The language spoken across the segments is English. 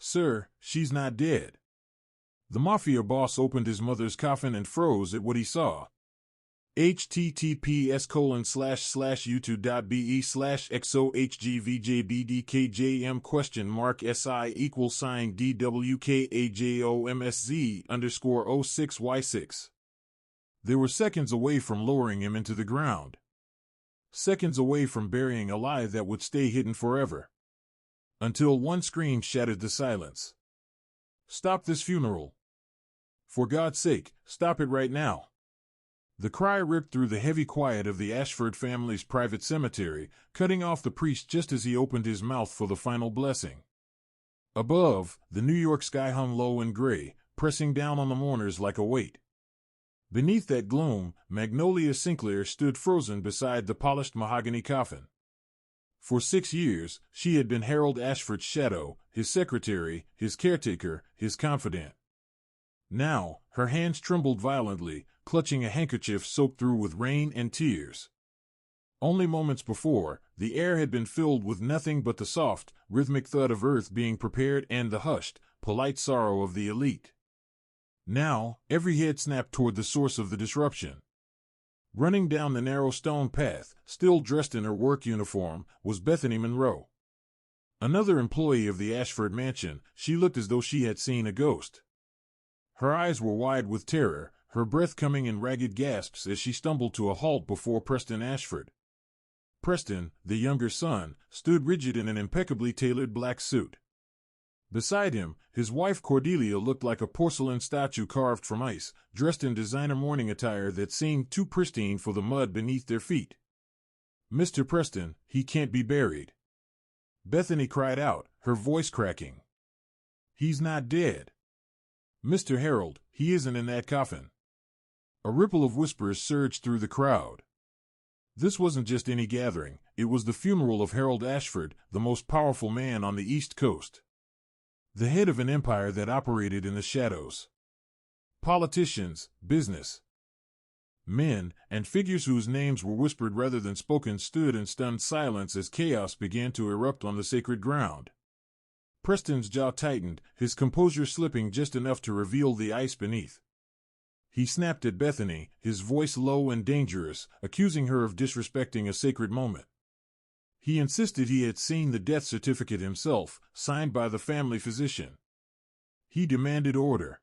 Sir, she's not dead. The Mafia boss opened his mother's coffin and froze at what he saw. https://youtube.be/xohgvjbdkjm?mark si=DWKAJOMSZ_06Y6. They were seconds away from lowering him into the ground. Seconds away from burying a lie that would stay hidden forever. Until one scream shattered the silence. Stop this funeral. For God's sake, stop it right now. The cry ripped through the heavy quiet of the Ashford family's private cemetery, cutting off the priest just as he opened his mouth for the final blessing. Above, the New York sky hung low and gray, pressing down on the mourners like a weight. Beneath that gloom, Magnolia Sinclair stood frozen beside the polished mahogany coffin. For 6 years, she had been Harold Ashford's shadow, his secretary, his caretaker, his confidant. Now, her hands trembled violently, clutching a handkerchief soaked through with rain and tears. Only moments before, the air had been filled with nothing but the soft, rhythmic thud of earth being prepared and the hushed, polite sorrow of the elite. Now, every head snapped toward the source of the disruption. Running down the narrow stone path, still dressed in her work uniform, was Bethany Monroe. Another employee of the Ashford mansion, she looked as though she had seen a ghost. Her eyes were wide with terror, her breath coming in ragged gasps as she stumbled to a halt before Preston Ashford. Preston, the younger son, stood rigid in an impeccably tailored black suit. Beside him, his wife Cordelia looked like a porcelain statue carved from ice, dressed in designer mourning attire that seemed too pristine for the mud beneath their feet. "Mr. Preston, he can't be buried," Bethany cried out, her voice cracking. "He's not dead. Mr. Harold, he isn't in that coffin." A ripple of whispers surged through the crowd. This wasn't just any gathering, it was the funeral of Harold Ashford, the most powerful man on the East Coast. The head of an empire that operated in the shadows. Politicians, business men, and figures whose names were whispered rather than spoken stood in stunned silence as chaos began to erupt on the sacred ground. Preston's jaw tightened, his composure slipping just enough to reveal the ice beneath. He snapped at Bethany, his voice low and dangerous, accusing her of disrespecting a sacred moment. He insisted he had seen the death certificate himself, signed by the family physician. He demanded order.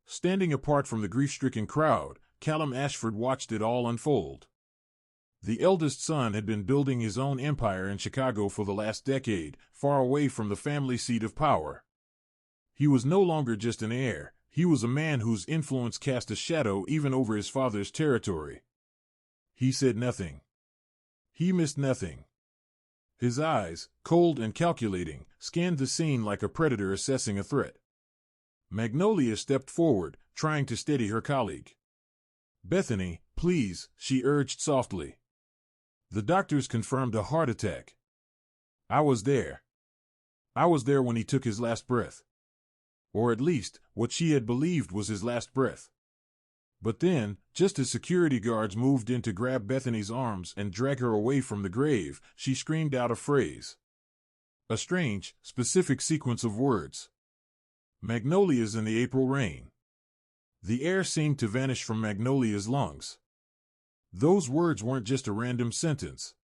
Standing apart from the grief-stricken crowd, Callum Ashford watched it all unfold. The eldest son had been building his own empire in Chicago for the last decade, far away from the family seat of power. He was no longer just an heir, he was a man whose influence cast a shadow even over his father's territory. He said nothing. He missed nothing. His eyes, cold and calculating, scanned the scene like a predator assessing a threat. Magnolia stepped forward, trying to steady her colleague. "Bethany, please," she urged softly. "The doctors confirmed a heart attack. I was there. I was there when he took his last breath." Or at least, what she had believed was his last breath. But then, just as security guards moved in to grab Bethany's arms and drag her away from the grave, she screamed out a phrase. A strange, specific sequence of words. "Magnolias in the April rain." The air seemed to vanish from Magnolia's lungs. Those words weren't just a random sentence.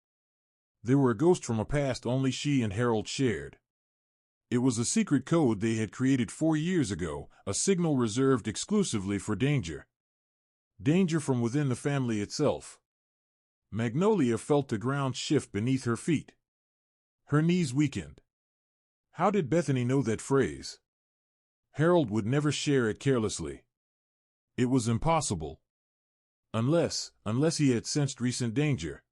They were a ghost from a past only she and Harold shared. It was a secret code they had created 4 years ago, a signal reserved exclusively for danger. Danger from within the family itself. Magnolia felt the ground shift beneath her feet. Her knees weakened. How did Bethany know that phrase? Harold would never share it carelessly. It was impossible. Unless he had sensed recent danger.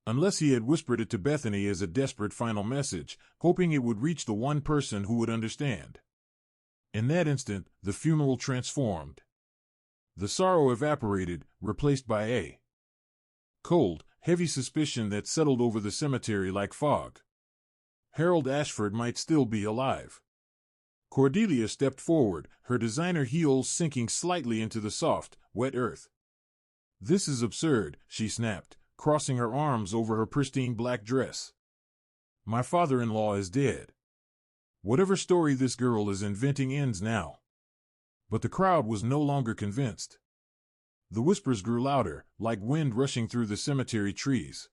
Unless he had whispered it to Bethany as a desperate final message, hoping it would reach the one person who would understand. In that instant, the funeral transformed. The sorrow evaporated, replaced by a cold, heavy suspicion that settled over the cemetery like fog. Harold Ashford might still be alive. Cordelia stepped forward, her designer heels sinking slightly into the soft, wet earth. "This is absurd," she snapped, crossing her arms over her pristine black dress. "My father-in-law is dead. Whatever story this girl is inventing ends now. But the crowd was no longer convinced. The whispers grew louder, like wind rushing through the cemetery trees.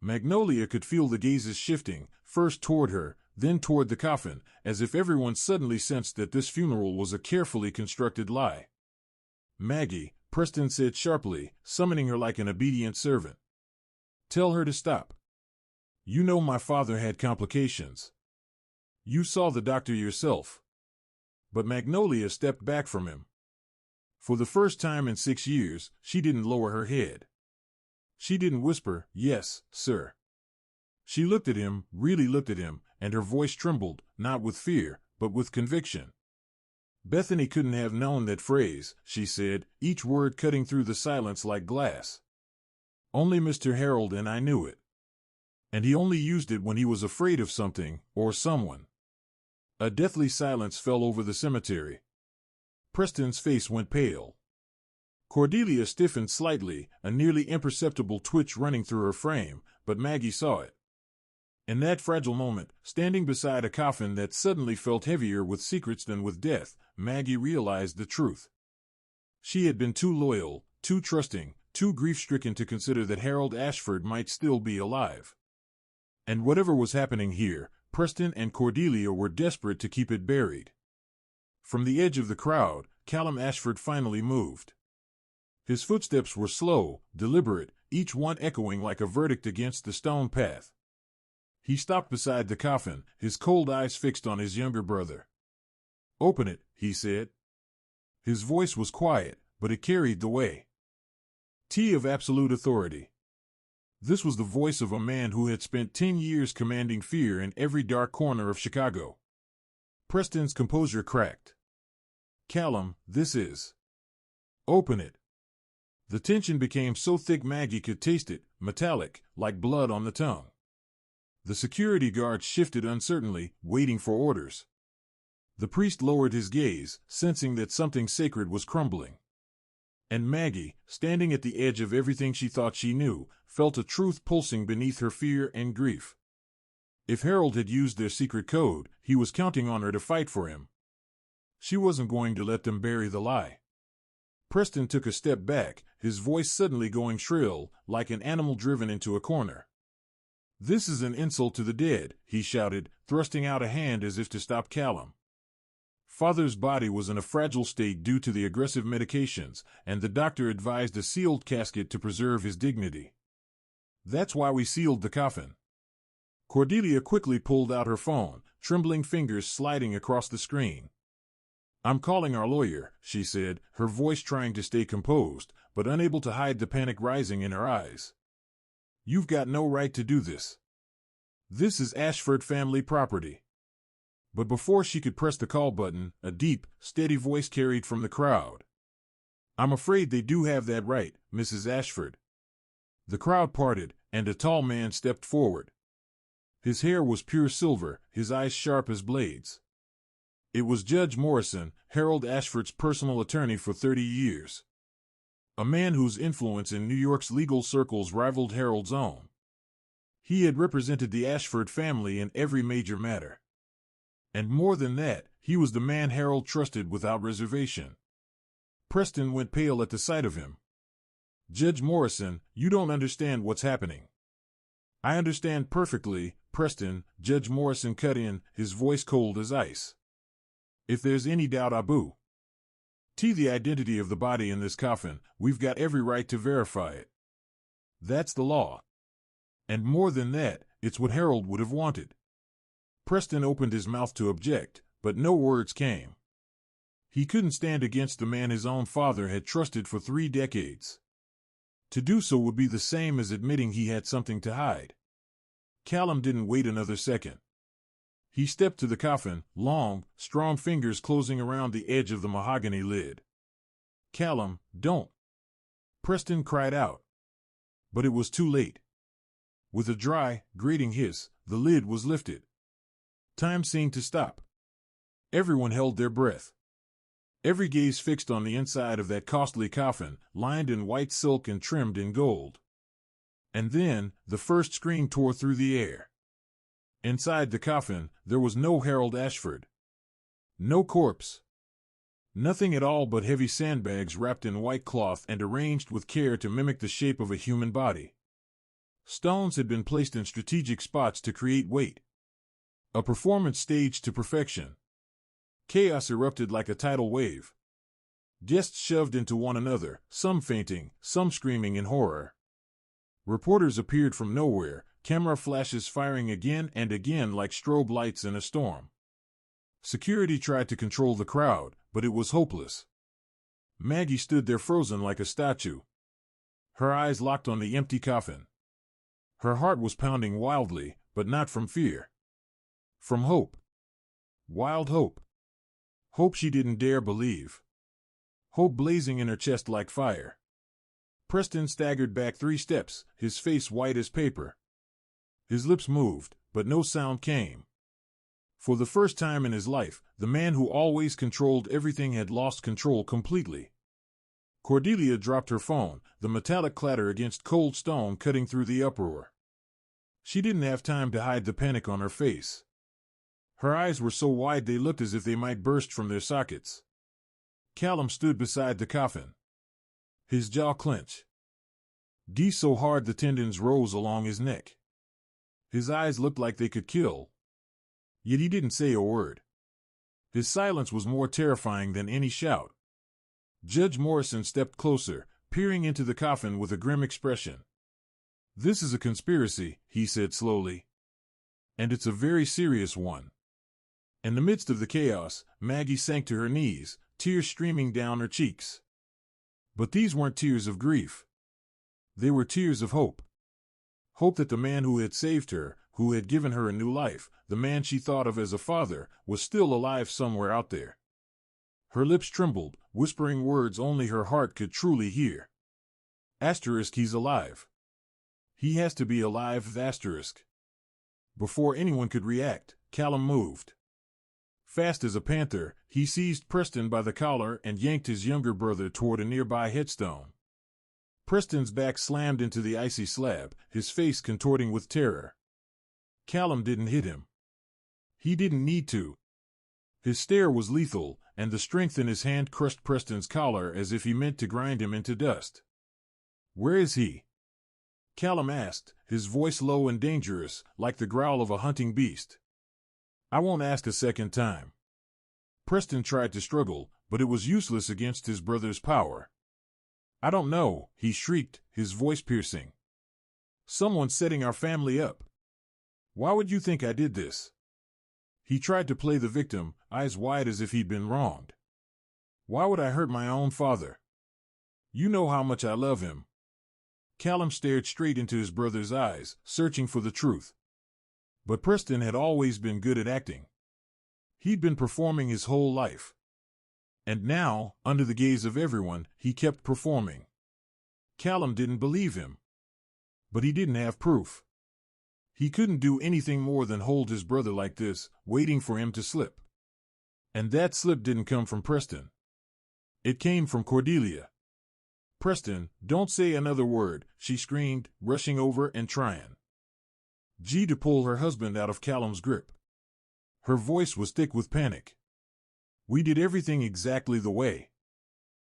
Magnolia could feel the gazes shifting, first toward her, then toward the coffin, as if everyone suddenly sensed that this funeral was a carefully constructed lie. "Maggie," Preston said sharply, summoning her like an obedient servant. "Tell her to stop. You know my father had complications. You saw the doctor yourself." But Magnolia stepped back from him. For the first time in 6 years, she didn't lower her head. She didn't whisper, "Yes, sir." She looked at him, really looked at him, and her voice trembled, not with fear, but with conviction. "Bethany couldn't have known that phrase," she said, each word cutting through the silence like glass. "Only Mr. Harold and I knew it. And he only used it when he was afraid of something, or someone." A deathly silence fell over the cemetery. Preston's face went pale. Cordelia stiffened slightly, a nearly imperceptible twitch running through her frame, but Maggie saw it. In that fragile moment, standing beside a coffin that suddenly felt heavier with secrets than with death, Maggie realized the truth. She had been too loyal, too trusting, too grief-stricken to consider that Harold Ashford might still be alive. And whatever was happening here, Preston and Cordelia were desperate to keep it buried. From the edge of the crowd, Callum Ashford finally moved. His footsteps were slow, deliberate, each one echoing like a verdict against the stone path. He stopped beside the coffin, his cold eyes fixed on his younger brother. "Open it," he said. His voice was quiet, but it carried the weight of absolute authority. This was the voice of a man who had spent 10 years commanding fear in every dark corner of Chicago. Preston's composure cracked. "Callum, this is..." "Open it." The tension became so thick Maggie could taste it, metallic, like blood on the tongue. The security guards shifted uncertainly, waiting for orders. The priest lowered his gaze, sensing that something sacred was crumbling. And Maggie, standing at the edge of everything she thought she knew, felt a truth pulsing beneath her fear and grief. If Harold had used their secret code, he was counting on her to fight for him. She wasn't going to let them bury the lie. Preston took a step back, his voice suddenly going shrill, like an animal driven into a corner. "This is an insult to the dead," he shouted, thrusting out a hand as if to stop Callum. Father's body was in a fragile state due to the aggressive medications, and the doctor advised a sealed casket to preserve his dignity. "That's why we sealed the coffin." Cordelia quickly pulled out her phone, trembling fingers sliding across the screen. "I'm calling our lawyer," she said, her voice trying to stay composed, but unable to hide the panic rising in her eyes. "You've got no right to do this. This is Ashford family property." But before she could press the call button, a deep, steady voice carried from the crowd. "I'm afraid they do have that right, Mrs. Ashford." The crowd parted, and a tall man stepped forward. His hair was pure silver, his eyes sharp as blades. It was Judge Morrison, Harold Ashford's personal attorney for 30 years. A man whose influence in New York's legal circles rivaled Harold's own. He had represented the Ashford family in every major matter. And more than that, he was the man Harold trusted without reservation. Preston went pale at the sight of him. "Judge Morrison, you don't understand what's happening." "I understand perfectly, Preston," Judge Morrison cut in, his voice cold as ice. "If there's any doubt about the identity of the body in this coffin, we've got every right to verify it. That's the law. And more than that, it's what Harold would have wanted." Preston opened his mouth to object, but no words came. He couldn't stand against the man his own father had trusted for 3 decades. To do so would be the same as admitting he had something to hide. Callum didn't wait another second. He stepped to the coffin, long, strong fingers closing around the edge of the mahogany lid. "Callum, don't!" Preston cried out. But it was too late. With a dry, grating hiss, the lid was lifted. Time seemed to stop. Everyone held their breath. Every gaze fixed on the inside of that costly coffin, lined in white silk and trimmed in gold. And then, the first scream tore through the air. Inside the coffin, there was no Harold Ashford. No corpse. Nothing at all but heavy sandbags wrapped in white cloth and arranged with care to mimic the shape of a human body. Stones had been placed in strategic spots to create weight. A performance staged to perfection. Chaos erupted like a tidal wave. Guests shoved into one another, some fainting, some screaming in horror. Reporters appeared from nowhere, camera flashes firing again and again like strobe lights in a storm. Security tried to control the crowd, but it was hopeless. Maggie stood there frozen like a statue. Her eyes locked on the empty coffin. Her heart was pounding wildly, but not from fear. From hope. Wild hope. Hope she didn't dare believe. Hope blazing in her chest like fire. Preston staggered back 3 steps, his face white as paper. His lips moved, but no sound came. For the first time in his life, the man who always controlled everything had lost control completely. Cordelia dropped her phone, the metallic clatter against cold stone cutting through the uproar. She didn't have time to hide the panic on her face. Her eyes were so wide they looked as if they might burst from their sockets. Callum stood beside the coffin. His jaw clenched. So hard the tendons rose along his neck. His eyes looked like they could kill. Yet he didn't say a word. His silence was more terrifying than any shout. Judge Morrison stepped closer, peering into the coffin with a grim expression. "This is a conspiracy," he said slowly. "And it's a very serious one." In the midst of the chaos, Maggie sank to her knees, tears streaming down her cheeks. But these weren't tears of grief. They were tears of hope. Hope that the man who had saved her, who had given her a new life, the man she thought of as a father, was still alive somewhere out there. Her lips trembled, whispering words only her heart could truly hear. He's alive. He has to be alive, asterisk. Before anyone could react, Callum moved. Fast as a panther, he seized Preston by the collar and yanked his younger brother toward a nearby headstone. Preston's back slammed into the icy slab, his face contorting with terror. Callum didn't hit him. He didn't need to. His stare was lethal, and the strength in his hand crushed Preston's collar as if he meant to grind him into dust. "Where is he?" Callum asked, his voice low and dangerous, like the growl of a hunting beast. "I won't ask a second time." Preston tried to struggle, but it was useless against his brother's power. "I don't know," he shrieked, his voice piercing. "Someone's setting our family up. Why would you think I did this?" He tried to play the victim, eyes wide as if he'd been wronged. "Why would I hurt my own father? You know how much I love him." Callum stared straight into his brother's eyes, searching for the truth. But Preston had always been good at acting. He'd been performing his whole life. And now, under the gaze of everyone, he kept performing. Callum didn't believe him. But he didn't have proof. He couldn't do anything more than hold his brother like this, waiting for him to slip. And that slip didn't come from Preston. It came from Cordelia. "Preston, don't say another word," she screamed, rushing over and trying to pull her husband out of Callum's grip. Her voice was thick with panic. "We did everything exactly the way."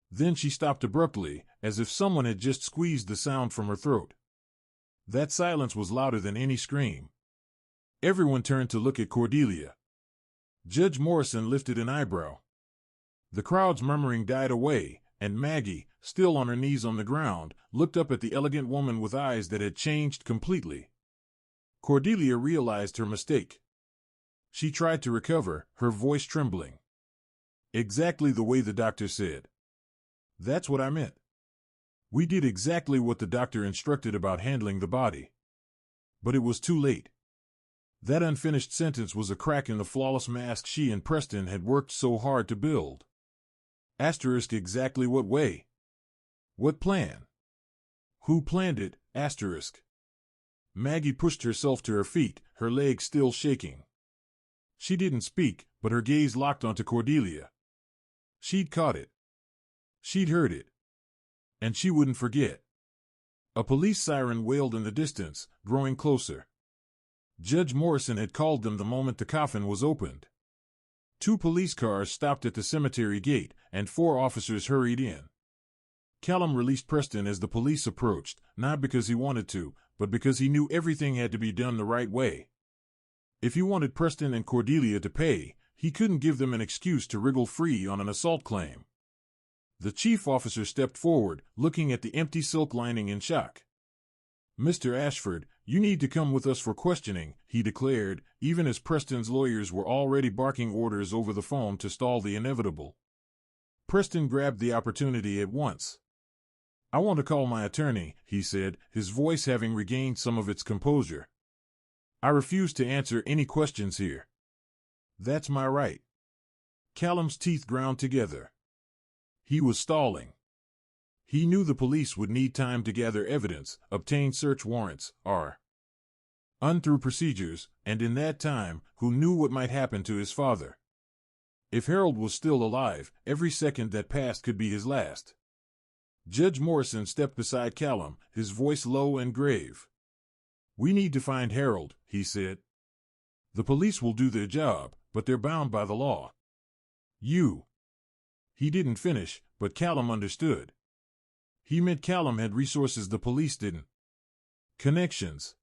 Then she stopped abruptly, as if someone had just squeezed the sound from her throat. That silence was louder than any scream. Everyone turned to look at Cordelia. Judge Morrison lifted an eyebrow. The crowd's murmuring died away, and Maggie, still on her knees on the ground, looked up at the elegant woman with eyes that had changed completely. Cordelia realized her mistake. She tried to recover, her voice trembling. "Exactly the way the doctor said. That's what I meant. We did exactly what the doctor instructed about handling the body. But it was too late." That unfinished sentence was a crack in the flawless mask she and Preston had worked so hard to build. Asterisk exactly what way? What plan? Who planned it? Asterisk. Maggie pushed herself to her feet, her legs still shaking. She didn't speak, but her gaze locked onto Cordelia. She'd caught it. She'd heard it. And she wouldn't forget. A police siren wailed in the distance, growing closer. Judge Morrison had called them the moment the coffin was opened. 2 police cars stopped at the cemetery gate, and 4 officers hurried in. Callum released Preston as the police approached, not because he wanted to, but because he knew everything had to be done the right way. If he wanted Preston and Cordelia to pay, he couldn't give them an excuse to wriggle free on an assault claim. The chief officer stepped forward, looking at the empty silk lining in shock. "Mr. Ashford, you need to come with us for questioning," he declared, even as Preston's lawyers were already barking orders over the phone to stall the inevitable. Preston grabbed the opportunity at once. "I want to call my attorney," he said, his voice having regained some of its composure. "I refuse to answer any questions here." "That's my right." Callum's teeth ground together. He was stalling. He knew the police would need time to gather evidence, obtain search warrants, run through procedures, and in that time, who knew what might happen to his father? If Harold was still alive, every second that passed could be his last. Judge Morrison stepped beside Callum, his voice low and grave. "We need to find Harold," he said. "The police will do their job, but they're bound by the law. You." He didn't finish, but Callum understood. He meant Callum had resources the police didn't. Connections.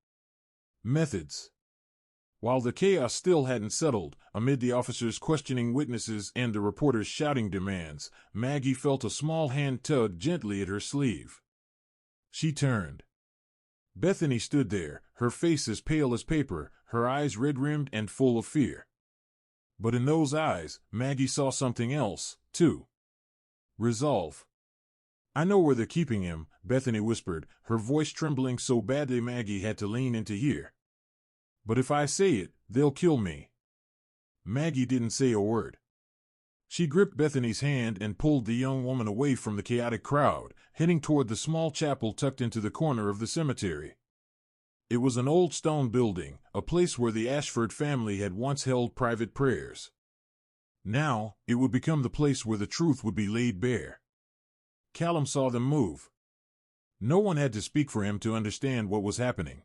Methods. While the chaos still hadn't settled, amid the officers questioning witnesses and the reporters shouting demands, Maggie felt a small hand tug gently at her sleeve. She turned. Bethany stood there, her face as pale as paper, her eyes red-rimmed and full of fear. But in those eyes, Maggie saw something else, too. Resolve. "I know where they're keeping him," Bethany whispered, her voice trembling so badly Maggie had to lean in to hear. "But if I say it, they'll kill me." Maggie didn't say a word. She gripped Bethany's hand and pulled the young woman away from the chaotic crowd, heading toward the small chapel tucked into the corner of the cemetery. It was an old stone building, a place where the Ashford family had once held private prayers. Now, it would become the place where the truth would be laid bare. Callum saw them move. No one had to speak for him to understand what was happening.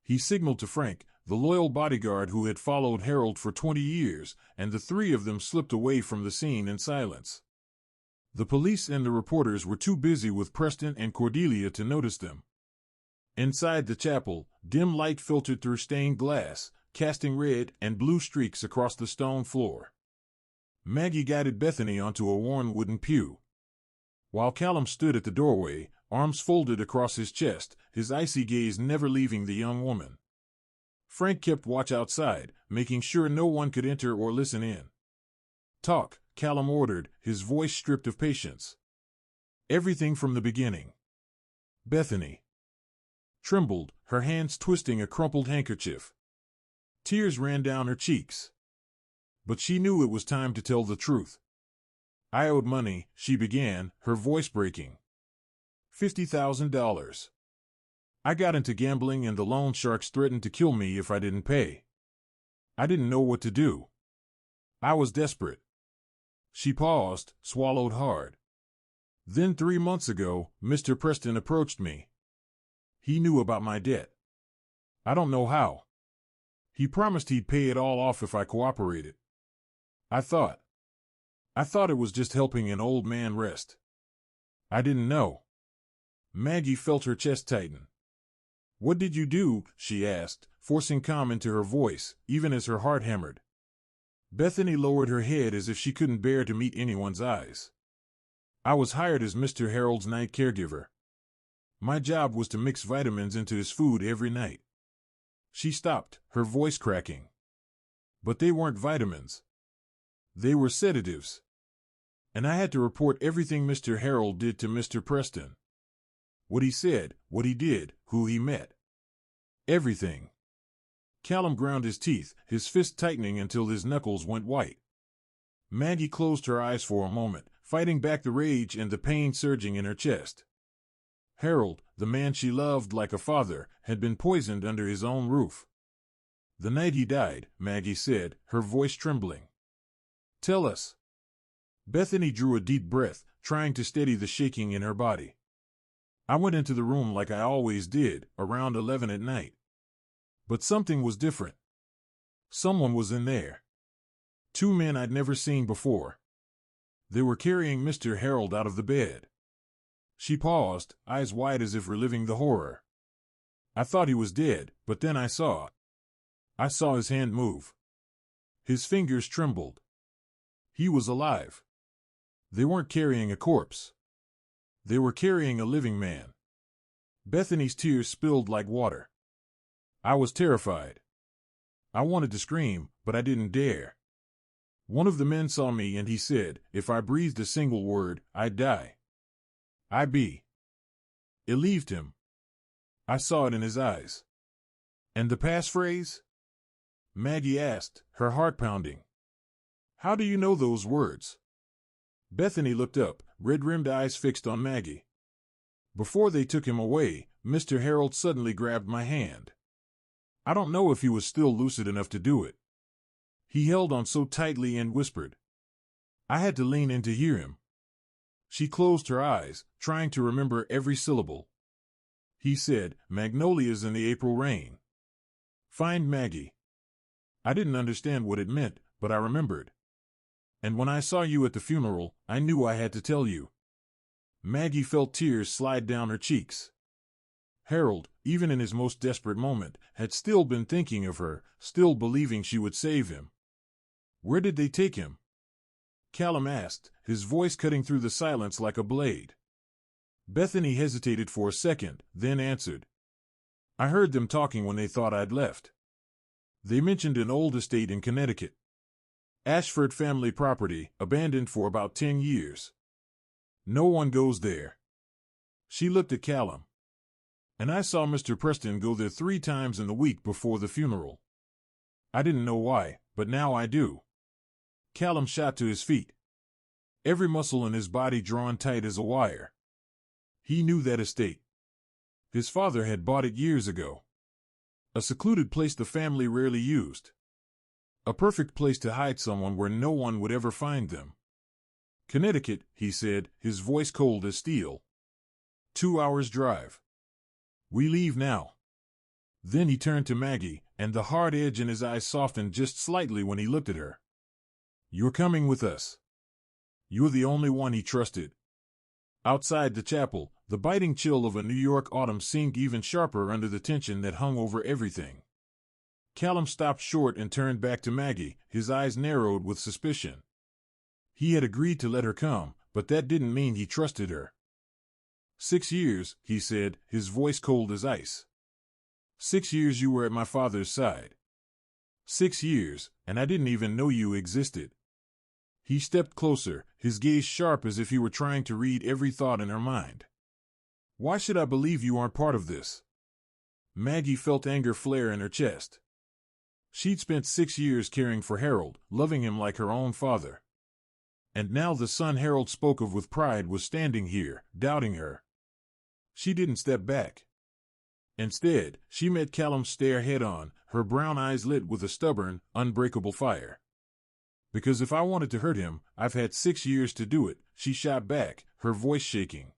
He signaled to Frank, the loyal bodyguard who had followed Harold for 20 years, and the 3 of them slipped away from the scene in silence. The police and the reporters were too busy with Preston and Cordelia to notice them. Inside the chapel, dim light filtered through stained glass, casting red and blue streaks across the stone floor. Maggie guided Bethany onto a worn wooden pew. While Callum stood at the doorway, arms folded across his chest, his icy gaze never leaving the young woman. Frank kept watch outside, making sure no one could enter or listen in. "Talk," Callum ordered, his voice stripped of patience. "Everything from the beginning." Bethany trembled, her hands twisting a crumpled handkerchief. Tears ran down her cheeks. But she knew it was time to tell the truth. "I owed money," she began, her voice breaking. $50,000. I got into gambling and the loan sharks threatened to kill me if I didn't pay. I didn't know what to do. I was desperate." She paused, swallowed hard. "Then 3 months ago, Mr. Preston approached me. He knew about my debt. I don't know how. He promised he'd pay it all off if I cooperated. I thought it was just helping an old man rest. I didn't know." Maggie felt her chest tighten. "What did you do?" she asked, forcing calm into her voice, even as her heart hammered. Bethany lowered her head as if she couldn't bear to meet anyone's eyes. "I was hired as Mr. Harold's night caregiver. My job was to mix vitamins into his food every night." She stopped, her voice cracking. "But they weren't vitamins. They were sedatives. And I had to report everything Mr. Harold did to Mr. Preston. What he said, what he did, who he met. Everything." Callum ground his teeth, his fist tightening until his knuckles went white. Maggie closed her eyes for a moment, fighting back the rage and the pain surging in her chest. Harold, the man she loved like a father, had been poisoned under his own roof. "The night he died," Maggie said, her voice trembling. "Tell us." Bethany drew a deep breath, trying to steady the shaking in her body. "I went into the room like I always did, around 11 at night. But something was different. Someone was in there. Two men I'd never seen before. They were carrying Mr. Harold out of the bed. She paused, eyes wide as if reliving the horror. I thought he was dead, but then I saw his hand move. His fingers trembled. He was alive. They weren't carrying a corpse. They were carrying a living man. Bethany's tears spilled like water. I was terrified. I wanted to scream, but I didn't dare. One of the men saw me and he said, if I breathed a single word, I'd die. It leaved him. I saw it in his eyes. And the passphrase? Maggie asked, her heart pounding. How do you know those words? Bethany looked up, red-rimmed eyes fixed on Maggie. Before they took him away, Mr. Harold suddenly grabbed my hand. I don't know if he was still lucid enough to do it. He held on so tightly and whispered. I had to lean in to hear him. She closed her eyes, trying to remember every syllable. He said, magnolias in the April rain. Find Maggie. I didn't understand what it meant, but I remembered. And when I saw you at the funeral, I knew I had to tell you. Maggie felt tears slide down her cheeks. Harold, even in his most desperate moment, had still been thinking of her, still believing she would save him. Where did they take him? Callum asked, his voice cutting through the silence like a blade. Bethany hesitated for a second, then answered. I heard them talking when they thought I'd left. They mentioned an old estate in Connecticut. Ashford family property, abandoned for about 10 years. No one goes there. She looked at Callum. And I saw Mr. Preston go there 3 times in the week before the funeral. I didn't know why, but now I do. Callum shot to his feet. Every muscle in his body drawn tight as a wire. He knew that estate. His father had bought it years ago. A secluded place the family rarely used. A perfect place to hide someone where no one would ever find them. Connecticut, he said, his voice cold as steel. 2 hours drive. We leave now. Then he turned to Maggie, and the hard edge in his eyes softened just slightly when he looked at her. You're coming with us. You're the only one he trusted. Outside the chapel, the biting chill of a New York autumn seemed even sharper under the tension that hung over everything. Callum stopped short and turned back to Maggie, his eyes narrowed with suspicion. He had agreed to let her come, but that didn't mean he trusted her. 6 years, he said, his voice cold as ice. 6 years you were at my father's side. 6 years, and I didn't even know you existed. He stepped closer, his gaze sharp as if he were trying to read every thought in her mind. Why should I believe you aren't part of this? Maggie felt anger flare in her chest. She'd spent 6 years caring for Harold, loving him like her own father. And now the son Harold spoke of with pride was standing here, doubting her. She didn't step back. Instead, she met Callum's stare head-on, her brown eyes lit with a stubborn, unbreakable fire. Because if I wanted to hurt him, I've had 6 years to do it, she shot back, her voice shaking.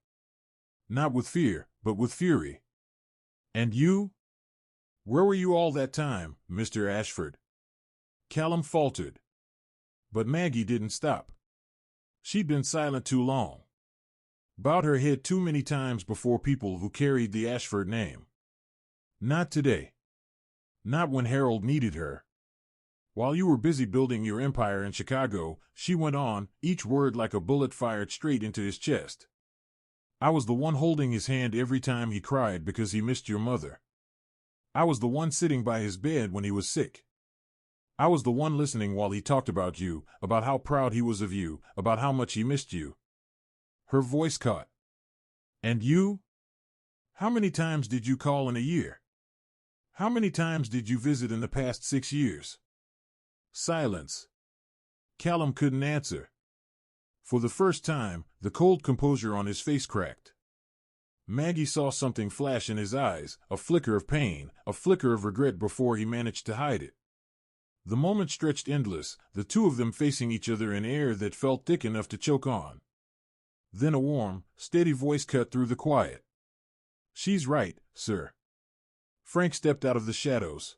Not with fear, but with fury. And you? Where were you all that time, Mr. Ashford? Callum faltered. But Maggie didn't stop. She'd been silent too long. Bowed her head too many times before people who carried the Ashford name. Not today. Not when Harold needed her. While you were busy building your empire in Chicago, she went on, each word like a bullet fired straight into his chest. I was the one holding his hand every time he cried because he missed your mother. I was the one sitting by his bed when he was sick. I was the one listening while he talked about you, about how proud he was of you, about how much he missed you. Her voice caught. And you? How many times did you call in a year? How many times did you visit in the past 6 years? Silence. Callum couldn't answer. For the first time, the cold composure on his face cracked. Maggie saw something flash in his eyes, a flicker of pain, a flicker of regret before he managed to hide it. The moment stretched endless, the two of them facing each other in air that felt thick enough to choke on. Then a warm, steady voice cut through the quiet. She's right, sir. Frank stepped out of the shadows.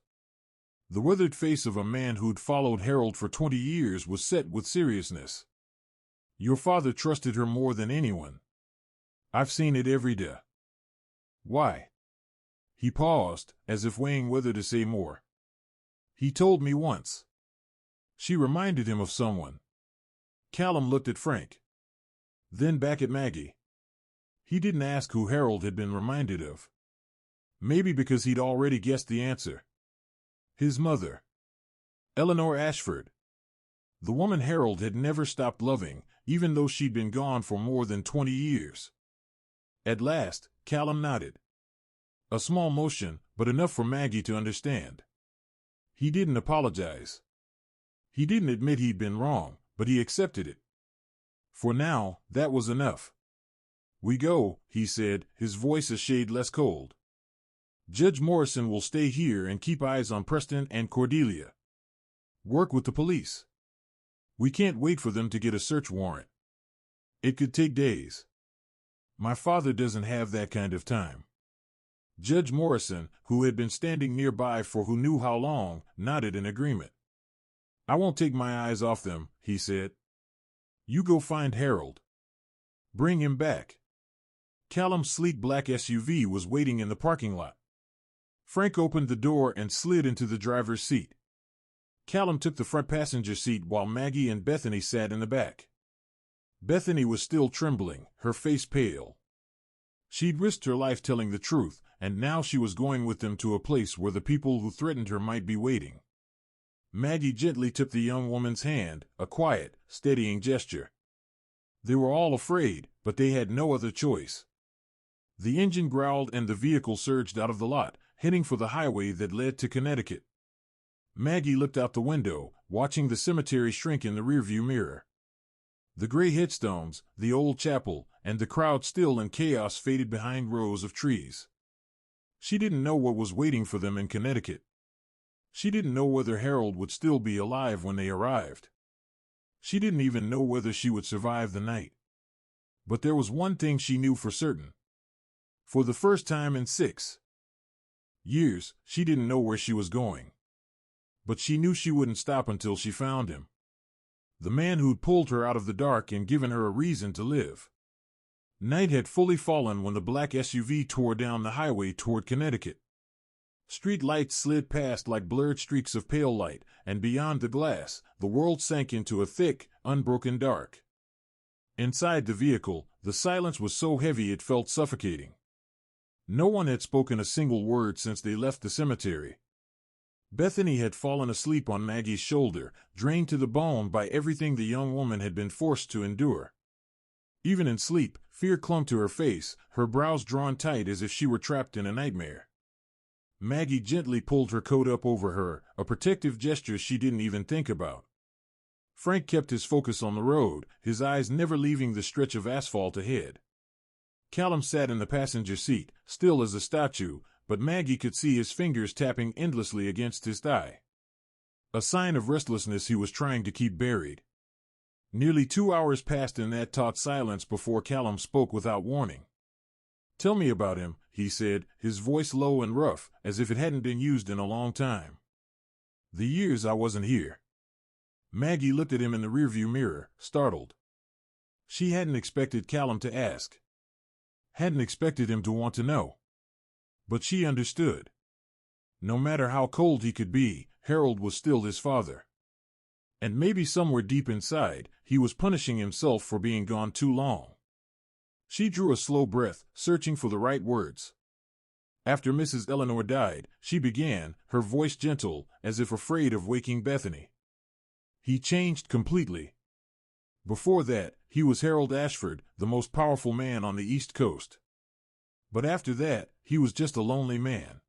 The withered face of a man who'd followed Harold for 20 years was set with seriousness. Your father trusted her more than anyone. I've seen it every day. Why? He paused, as if weighing whether to say more. He told me once. She reminded him of someone. Callum looked at Frank. Then back at Maggie. He didn't ask who Harold had been reminded of. Maybe because he'd already guessed the answer. His mother. Eleanor Ashford. The woman Harold had never stopped loving, even though she'd been gone for more than 20 years. At last, Callum nodded. A small motion, but enough for Maggie to understand. He didn't apologize. He didn't admit he'd been wrong, but he accepted it. For now, that was enough. We go, he said, his voice a shade less cold. Judge Morrison will stay here and keep eyes on Preston and Cordelia. Work with the police. We can't wait for them to get a search warrant. It could take days. My father doesn't have that kind of time. Judge Morrison, who had been standing nearby for who knew how long, nodded in agreement. I won't take my eyes off them, he said. You go find Harold. Bring him back. Callum's sleek black SUV was waiting in the parking lot. Frank opened the door and slid into the driver's seat. Callum took the front passenger seat while Maggie and Bethany sat in the back. Bethany was still trembling, her face pale. She'd risked her life telling the truth, and now she was going with them to a place where the people who threatened her might be waiting. Maggie gently took the young woman's hand, a quiet, steadying gesture. They were all afraid, but they had no other choice. The engine growled and the vehicle surged out of the lot, heading for the highway that led to Connecticut. Maggie looked out the window, watching the cemetery shrink in the rearview mirror. The gray headstones, the old chapel, and the crowd still in chaos faded behind rows of trees. She didn't know what was waiting for them in Connecticut. She didn't know whether Harold would still be alive when they arrived. She didn't even know whether she would survive the night. But there was one thing she knew for certain. For the first time in 6 years, she didn't know where she was going. But she knew she wouldn't stop until she found him. The man who'd pulled her out of the dark and given her a reason to live. Night had fully fallen when the black SUV tore down the highway toward Connecticut. Street lights slid past like blurred streaks of pale light, and beyond the glass, the world sank into a thick, unbroken dark. Inside the vehicle, the silence was so heavy it felt suffocating. No one had spoken a single word since they left the cemetery. Bethany had fallen asleep on Maggie's shoulder, drained to the bone by everything the young woman had been forced to endure. Even in sleep, fear clung to her face, her brows drawn tight as if she were trapped in a nightmare. Maggie gently pulled her coat up over her, a protective gesture she didn't even think about. Frank kept his focus on the road, his eyes never leaving the stretch of asphalt ahead. Callum sat in the passenger seat, still as a statue, but Maggie could see his fingers tapping endlessly against his thigh. A sign of restlessness he was trying to keep buried. Nearly 2 hours passed in that taut silence before Callum spoke without warning. Tell me about him, he said, his voice low and rough, as if it hadn't been used in a long time. The years I wasn't here. Maggie looked at him in the rearview mirror, startled. She hadn't expected Callum to ask. Hadn't expected him to want to know. But she understood. No matter how cold he could be, Harold was still his father. And maybe somewhere deep inside, he was punishing himself for being gone too long. She drew a slow breath, searching for the right words. After Mrs. Eleanor died, she began, her voice gentle, as if afraid of waking Bethany. He changed completely. Before that, he was Harold Ashford, the most powerful man on the East Coast. But after that, he was just a lonely man.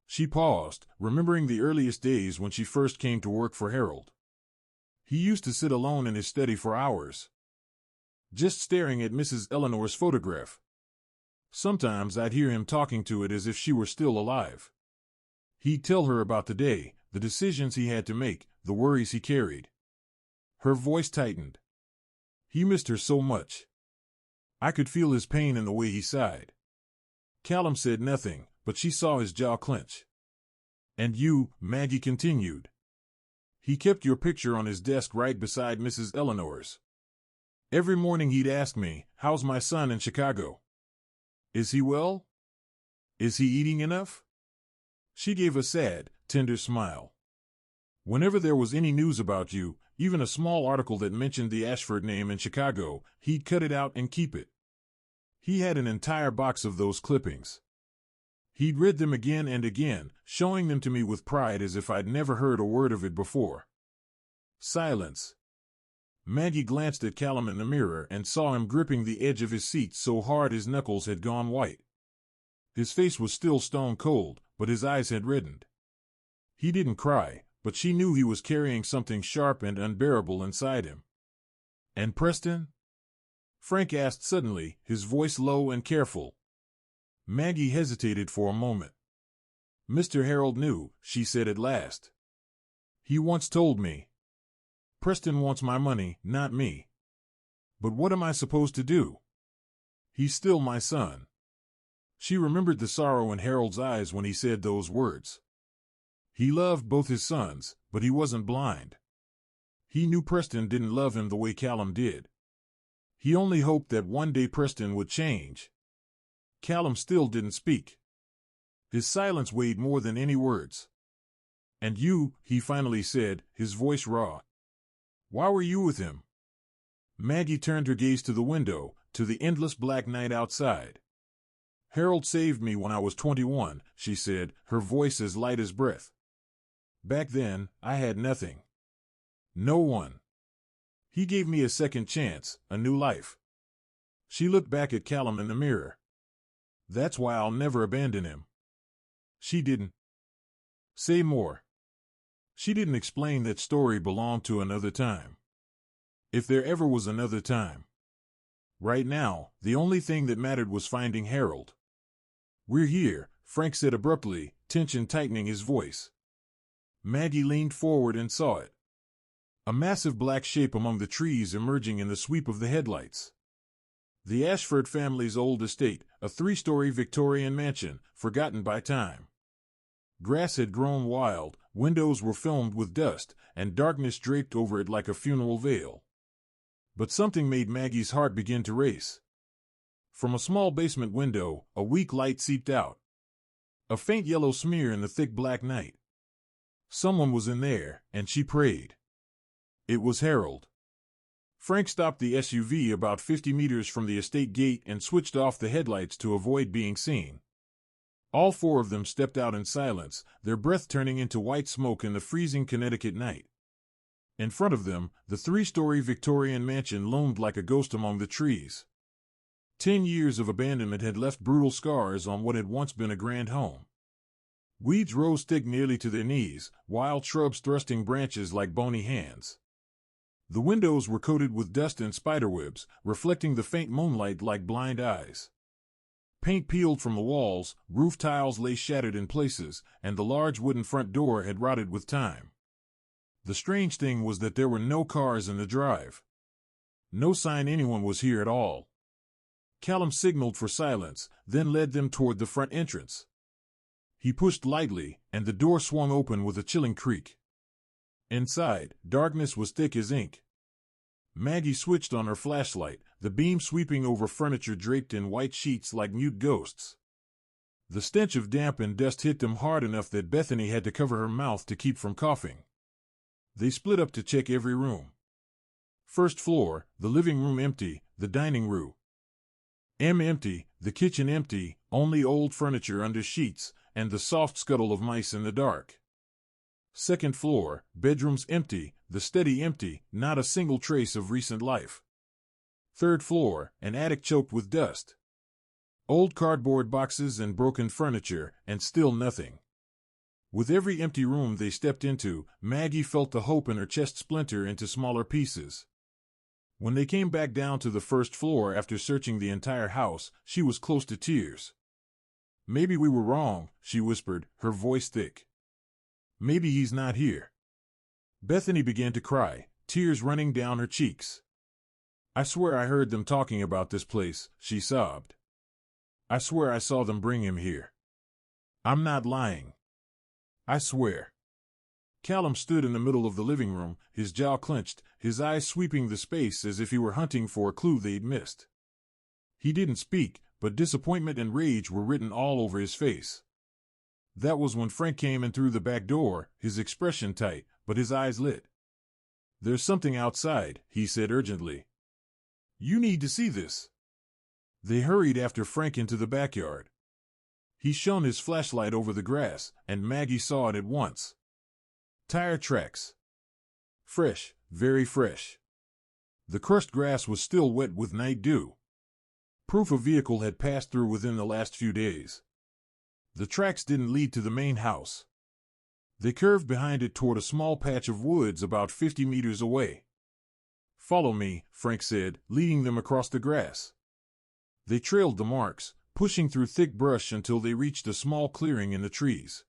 She paused, remembering the earliest days when she first came to work for Harold. He used to sit alone in his study for hours, just staring at Mrs. Eleanor's photograph. Sometimes I'd hear him talking to it as if she were still alive. He'd tell her about the day, the decisions he had to make, the worries he carried. Her voice tightened. He missed her so much. I could feel his pain in the way he sighed. Callum said nothing, but she saw his jaw clench. "And you," Maggie continued. "He kept your picture on his desk right beside Mrs. Eleanor's. Every morning he'd ask me, 'How's my son in Chicago? Is he well? Is he eating enough?'" She gave a sad, tender smile. "Whenever there was any news about you, even a small article that mentioned the Ashford name in Chicago, he'd cut it out and keep it. He had an entire box of those clippings. He'd read them again and again, showing them to me with pride as if I'd never heard a word of it before." Silence. Maggie glanced at Callum in the mirror and saw him gripping the edge of his seat so hard his knuckles had gone white. His face was still stone cold, but his eyes had reddened. He didn't cry, but she knew he was carrying something sharp and unbearable inside him. "And Preston?" Frank asked suddenly, his voice low and careful. Maggie hesitated for a moment. "Mr. Harold knew," she said at last. "He once told me. Preston wants my money, not me. But what am I supposed to do? He's still my son." She remembered the sorrow in Harold's eyes when he said those words. He loved both his sons, but he wasn't blind. He knew Preston didn't love him the way Callum did. He only hoped that one day Preston would change. Callum still didn't speak. His silence weighed more than any words. "And you," he finally said, his voice raw. "Why were you with him?" Maggie turned her gaze to the window, to the endless black night outside. "Harold saved me when I was 21, she said, her voice as light as breath. "Back then, I had nothing. No one. He gave me a second chance, a new life." She looked back at Callum in the mirror. "That's why I'll never abandon him." She didn't say more. She didn't explain that story belonged to another time. If there ever was another time. Right now, the only thing that mattered was finding Harold. "We're here," Frank said abruptly, tension tightening his voice. Maggie leaned forward and saw it. A massive black shape among the trees emerging in the sweep of the headlights. The Ashford family's old estate, a 3-story Victorian mansion, forgotten by time. Grass had grown wild, windows were filmed with dust, and darkness draped over it like a funeral veil. But something made Maggie's heart begin to race. From a small basement window, a weak light seeped out. A faint yellow smear in the thick black night. Someone was in there, and she prayed. It was Harold. Frank stopped the SUV about 50 meters from the estate gate and switched off the headlights to avoid being seen. All 4 of them stepped out in silence, their breath turning into white smoke in the freezing Connecticut night. In front of them, the 3-story Victorian mansion loomed like a ghost among the trees. 10 years of abandonment had left brutal scars on what had once been a grand home. Weeds rose thick nearly to their knees, wild shrubs thrusting branches like bony hands. The windows were coated with dust and spiderwebs, reflecting the faint moonlight like blind eyes. Paint peeled from the walls, roof tiles lay shattered in places, and the large wooden front door had rotted with time. The strange thing was that there were no cars in the drive. No sign anyone was here at all. Callum signaled for silence, then led them toward the front entrance. He pushed lightly, and the door swung open with a chilling creak. Inside, darkness was thick as ink. Maggie switched on her flashlight, the beam sweeping over furniture draped in white sheets like mute ghosts. The stench of damp and dust hit them hard enough that Bethany had to cover her mouth to keep from coughing. They split up to check every room. First floor, the living room empty, the dining room empty, the kitchen empty, only old furniture under sheets, and the soft scuttle of mice in the dark. Second floor, bedrooms empty, the study empty, not a single trace of recent life. Third floor, an attic choked with dust. Old cardboard boxes and broken furniture, and still nothing. With every empty room they stepped into, Maggie felt the hope in her chest splinter into smaller pieces. When they came back down to the first floor after searching the entire house, she was close to tears. "Maybe we were wrong," she whispered, her voice thick. "Maybe he's not here." Bethany began to cry, tears running down her cheeks. "I swear I heard them talking about this place," she sobbed. "I swear I saw them bring him here." I'm not lying. I swear. Callum stood in the middle of the living room, his jaw clenched, his eyes sweeping the space as if he were hunting for a clue they'd missed. He didn't speak, but disappointment and rage were written all over his face. That was when Frank came in through the back door, his expression tight, but his eyes lit. "There's something outside," he said urgently. "You need to see this." They hurried after Frank into the backyard. He shone his flashlight over the grass, and Maggie saw it at once. Tire tracks. Fresh, very fresh. The crushed grass was still wet with night dew. Proof a vehicle had passed through within the last few days. The tracks didn't lead to the main house. They curved behind it toward a small patch of woods about 50 meters away. "Follow me," Frank said, leading them across the grass. They trailed the marks, pushing through thick brush until they reached a small clearing in the trees.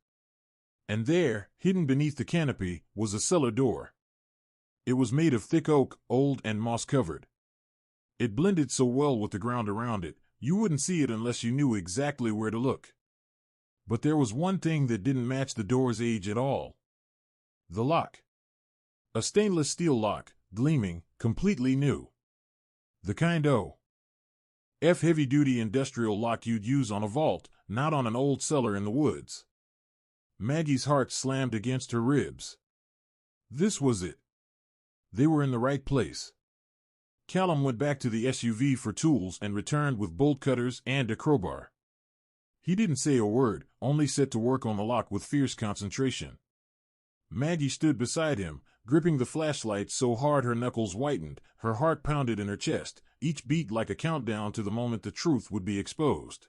And there, hidden beneath the canopy, was a cellar door. It was made of thick oak, old and moss-covered. It blended so well with the ground around it, you wouldn't see it unless you knew exactly where to look. But there was one thing that didn't match the door's age at all. The lock. A stainless steel lock, gleaming, completely new. The kind of heavy-duty industrial lock you'd use on a vault, not on an old cellar in the woods. Maggie's heart slammed against her ribs. This was it. They were in the right place. Callum went back to the SUV for tools and returned with bolt cutters and a crowbar. He didn't say a word, only set to work on the lock with fierce concentration. Maggie stood beside him, gripping the flashlight so hard her knuckles whitened, her heart pounded in her chest, each beat like a countdown to the moment the truth would be exposed.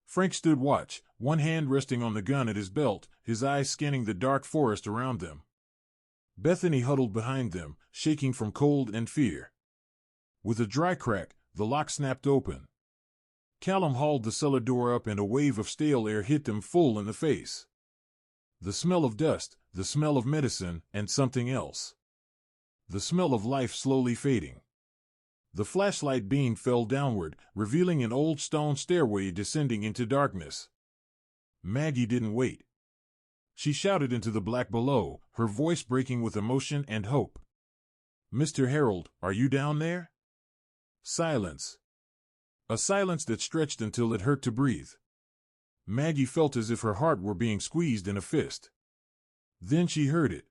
Frank stood watch, one hand resting on the gun at his belt, his eyes scanning the dark forest around them. Bethany huddled behind them, shaking from cold and fear. With a dry crack, the lock snapped open. Callum hauled the cellar door up and a wave of stale air hit them full in the face. The smell of dust, the smell of medicine, and something else. The smell of life slowly fading. The flashlight beam fell downward, revealing an old stone stairway descending into darkness. Maggie didn't wait. She shouted into the black below, her voice breaking with emotion and hope. "Mr. Harold, are you down there?" Silence. A silence that stretched until it hurt to breathe. Maggie felt as if her heart were being squeezed in a fist. Then she heard it.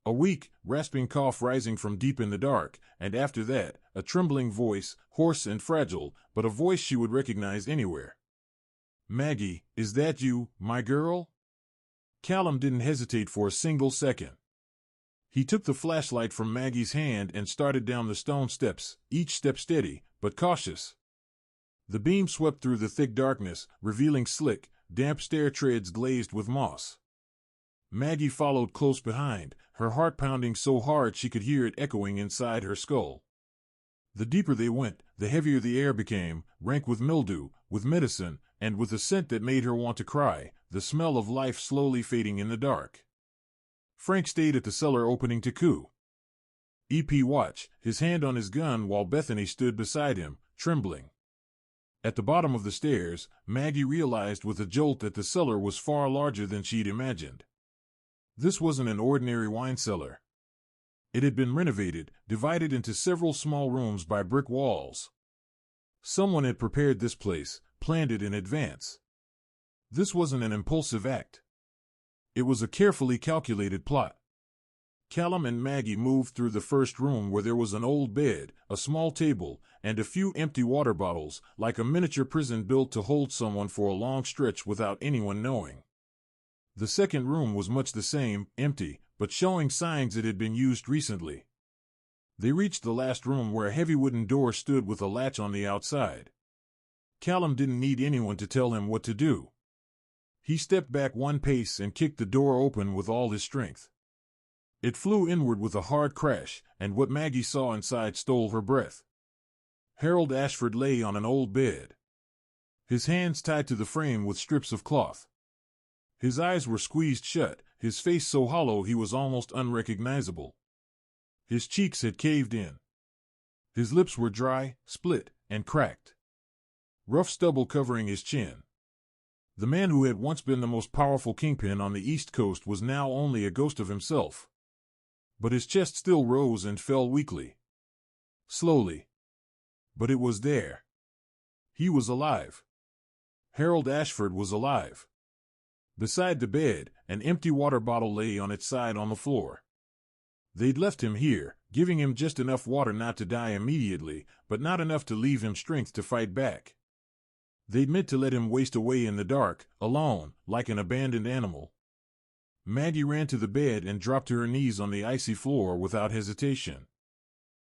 A weak, rasping cough rising from deep in the dark, and after that, a trembling voice, hoarse and fragile, but a voice she would recognize anywhere. "Maggie, is that you, my girl?" Callum didn't hesitate for a single second. He took the flashlight from Maggie's hand and started down the stone steps, each step steady, but cautious. The beam swept through the thick darkness, revealing slick, damp stair treads glazed with moss. Maggie followed close behind, her heart pounding so hard she could hear it echoing inside her skull. The deeper they went, the heavier the air became, rank with mildew, with medicine, and with a scent that made her want to cry, the smell of life slowly fading in the dark. Frank stayed at the cellar opening to coo. EP watch, his hand on his gun while Bethany stood beside him, trembling. At the bottom of the stairs, Maggie realized with a jolt that the cellar was far larger than she'd imagined. This wasn't an ordinary wine cellar. It had been renovated, divided into several small rooms by brick walls. Someone had prepared this place, planned it in advance. This wasn't an impulsive act. It was a carefully calculated plot. Callum and Maggie moved through the first room where there was an old bed, a small table, and a few empty water bottles, like a miniature prison built to hold someone for a long stretch without anyone knowing. The second room was much the same, empty, but showing signs it had been used recently. They reached the last room where a heavy wooden door stood with a latch on the outside. Callum didn't need anyone to tell him what to do. He stepped back one pace and kicked the door open with all his strength. It flew inward with a hard crash, and what Maggie saw inside stole her breath. Harold Ashford lay on an old bed. His hands tied to the frame with strips of cloth. His eyes were squeezed shut, his face so hollow he was almost unrecognizable. His cheeks had caved in. His lips were dry, split, and cracked. Rough stubble covering his chin. The man who had once been the most powerful kingpin on the East Coast was now only a ghost of himself. But his chest still rose and fell weakly. Slowly. But it was there. He was alive. Harold Ashford was alive. Beside the bed, an empty water bottle lay on its side on the floor. They'd left him here, giving him just enough water not to die immediately, but not enough to leave him strength to fight back. They'd meant to let him waste away in the dark, alone, like an abandoned animal. Maggie ran to the bed and dropped to her knees on the icy floor without hesitation.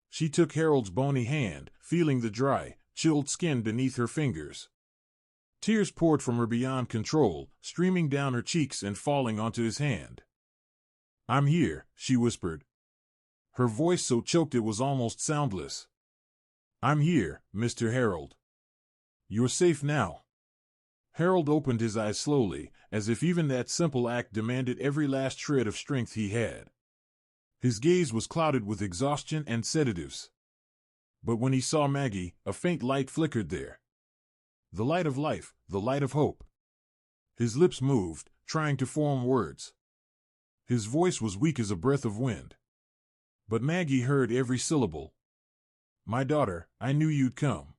She took Harold's bony hand, feeling the dry, chilled skin beneath her fingers. Tears poured from her beyond control, streaming down her cheeks and falling onto his hand. "I'm here," she whispered. Her voice so choked it was almost soundless. "I'm here, Mr. Harold. You're safe now." Harold opened his eyes slowly, as if even that simple act demanded every last shred of strength he had. His gaze was clouded with exhaustion and sedatives. But when he saw Maggie, a faint light flickered there. The light of life, the light of hope. His lips moved, trying to form words. His voice was weak as a breath of wind. But Maggie heard every syllable. "My daughter, I knew you'd come."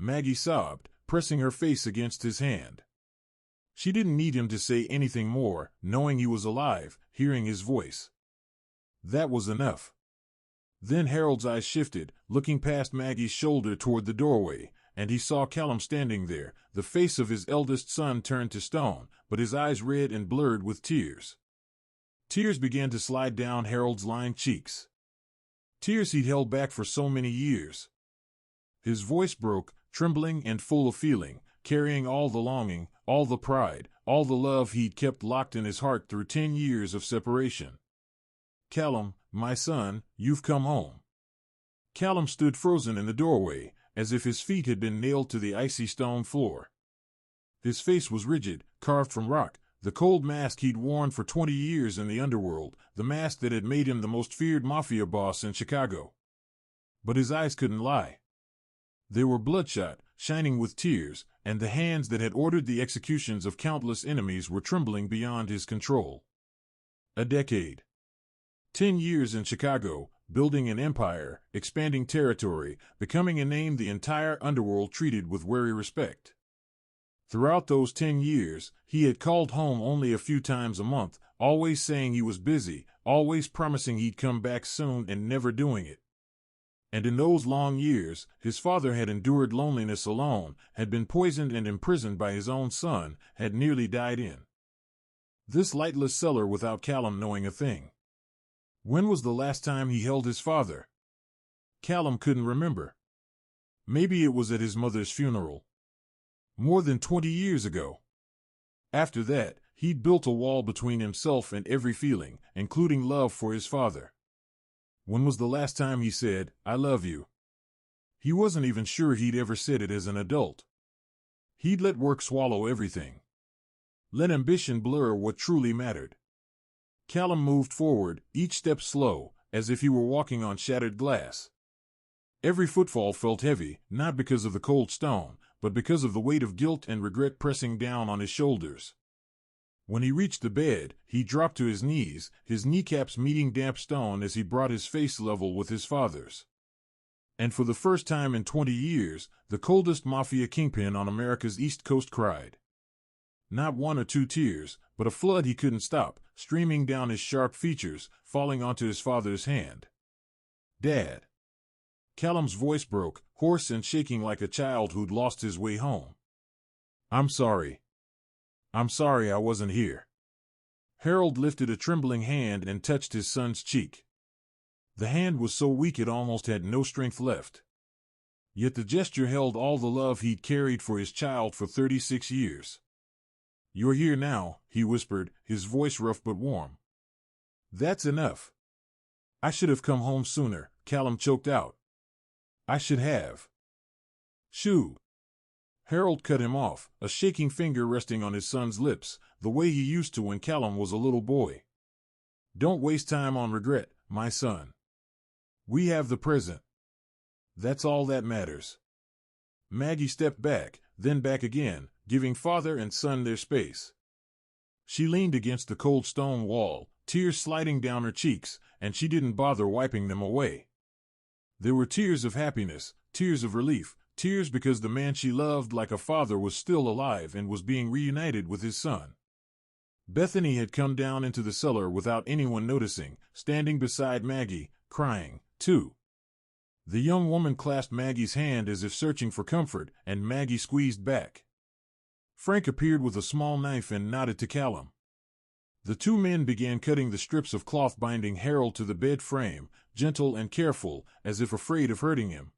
Maggie sobbed, pressing her face against his hand. She didn't need him to say anything more, knowing he was alive, hearing his voice. That was enough. Then Harold's eyes shifted, looking past Maggie's shoulder toward the doorway, and he saw Callum standing there, the face of his eldest son turned to stone, but his eyes red and blurred with tears. Tears began to slide down Harold's lined cheeks. Tears he'd held back for so many years. His voice broke, trembling and full of feeling, carrying all the longing, all the pride, all the love he'd kept locked in his heart through 10 years of separation. "Callum, my son, you've come home." Callum stood frozen in the doorway, as if his feet had been nailed to the icy stone floor. His face was rigid, carved from rock, the cold mask he'd worn for 20 years in the underworld, the mask that had made him the most feared Mafia boss in Chicago. But his eyes couldn't lie. They were bloodshot, shining with tears, and the hands that had ordered the executions of countless enemies were trembling beyond his control. A decade. 10 years in Chicago, building an empire, expanding territory, becoming a name the entire underworld treated with wary respect. Throughout those 10 years, he had called home only a few times a month, always saying he was busy, always promising he'd come back soon and never doing it. And in those long years, his father had endured loneliness alone, had been poisoned and imprisoned by his own son, had nearly died in this lightless cellar without Callum knowing a thing. When was the last time he held his father? Callum couldn't remember. Maybe it was at his mother's funeral. More than 20 years ago. After that, he'd built a wall between himself and every feeling, including love for his father. When was the last time he said, "I love you"? He wasn't even sure he'd ever said it as an adult. He'd let work swallow everything. Let ambition blur what truly mattered. Callum moved forward, each step slow, as if he were walking on shattered glass. Every footfall felt heavy, not because of the cold stone, but because of the weight of guilt and regret pressing down on his shoulders. When he reached the bed, he dropped to his knees, his kneecaps meeting damp stone as he brought his face level with his father's. And for the first time in 20 years, the coldest Mafia kingpin on America's East Coast cried. Not 1 or 2 tears, but a flood he couldn't stop, streaming down his sharp features, falling onto his father's hand. "Dad." Callum's voice broke, hoarse and shaking like a child who'd lost his way home. "I'm sorry. I'm sorry I wasn't here." Harold lifted a trembling hand and touched his son's cheek. The hand was so weak it almost had no strength left. Yet the gesture held all the love he'd carried for his child for 36 years. "You're here now," he whispered, his voice rough but warm. "That's enough." "I should have come home sooner," Callum choked out. "I should have." "Shoo." Harold cut him off, a shaking finger resting on his son's lips, the way he used to when Callum was a little boy. "Don't waste time on regret, my son. We have the present. That's all that matters." Maggie stepped back, then back again, giving father and son their space. She leaned against the cold stone wall, tears sliding down her cheeks, and she didn't bother wiping them away. There were tears of happiness, tears of relief, tears because the man she loved like a father was still alive and was being reunited with his son. Bethany had come down into the cellar without anyone noticing, standing beside Maggie, crying, too. The young woman clasped Maggie's hand as if searching for comfort, and Maggie squeezed back. Frank appeared with a small knife and nodded to Callum. The two men began cutting the strips of cloth binding Harold to the bed frame, gentle and careful, as if afraid of hurting him.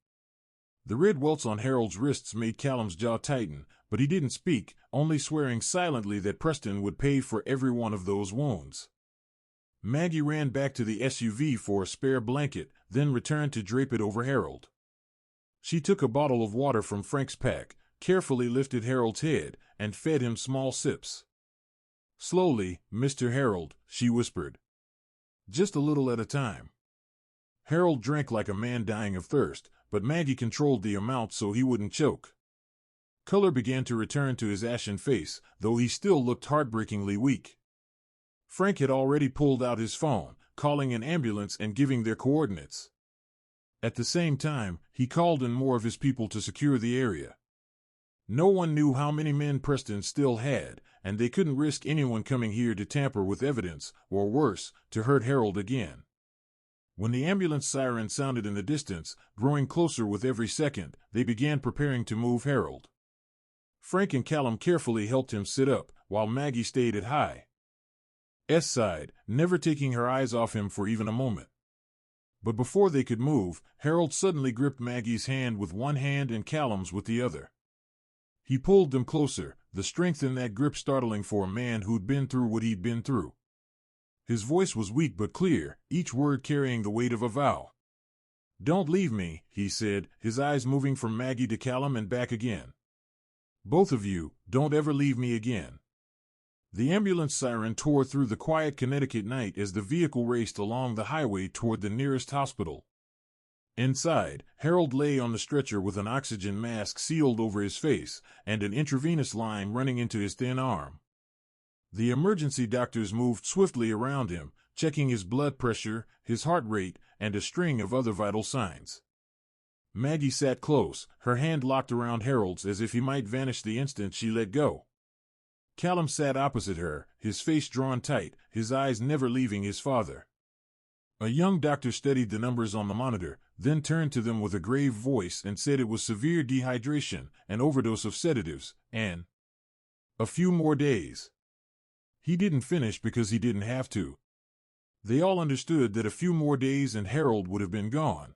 The red welts on Harold's wrists made Callum's jaw tighten, but he didn't speak, only swearing silently that Preston would pay for every one of those wounds. Maggie ran back to the SUV for a spare blanket, then returned to drape it over Harold. She took a bottle of water from Frank's pack, carefully lifted Harold's head, and fed him small sips. "Slowly, Mr. Harold," she whispered. "Just a little at a time." Harold drank like a man dying of thirst, but Maggie controlled the amount so he wouldn't choke. Color began to return to his ashen face, though he still looked heartbreakingly weak. Frank had already pulled out his phone, calling an ambulance and giving their coordinates. At the same time, he called in more of his people to secure the area. No one knew how many men Preston still had, and they couldn't risk anyone coming here to tamper with evidence, or worse, to hurt Harold again. When the ambulance siren sounded in the distance, growing closer with every second, they began preparing to move Harold. Frank and Callum carefully helped him sit up, while Maggie stayed at High's side, never taking her eyes off him for even a moment. But before they could move, Harold suddenly gripped Maggie's hand with one hand and Callum's with the other. He pulled them closer, the strength in that grip startling for a man who'd been through what he'd been through. His voice was weak but clear, each word carrying the weight of a vow. "Don't leave me," he said, his eyes moving from Maggie to Callum and back again. "Both of you, don't ever leave me again." The ambulance siren tore through the quiet Connecticut night as the vehicle raced along the highway toward the nearest hospital. Inside, Harold lay on the stretcher with an oxygen mask sealed over his face and an intravenous line running into his thin arm. The emergency doctors moved swiftly around him, checking his blood pressure, his heart rate, and a string of other vital signs. Maggie sat close, her hand locked around Harold's as if he might vanish the instant she let go. Callum sat opposite her, his face drawn tight, his eyes never leaving his father. A young doctor studied the numbers on the monitor, then turned to them with a grave voice and said it was severe dehydration, an overdose of sedatives, and a few more days. He didn't finish because he didn't have to. They all understood that a few more days and Harold would have been gone.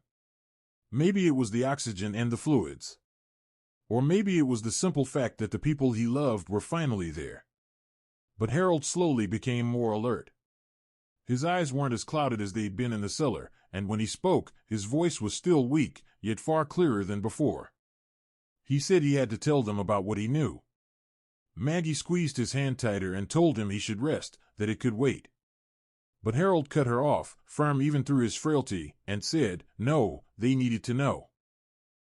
Maybe it was the oxygen and the fluids. Or maybe it was the simple fact that the people he loved were finally there. But Harold slowly became more alert. His eyes weren't as clouded as they'd been in the cellar, and when he spoke, his voice was still weak, yet far clearer than before. He said he had to tell them about what he knew. Maggie squeezed his hand tighter and told him he should rest, that it could wait. But Harold cut her off, firm even through his frailty, and said, no, they needed to know.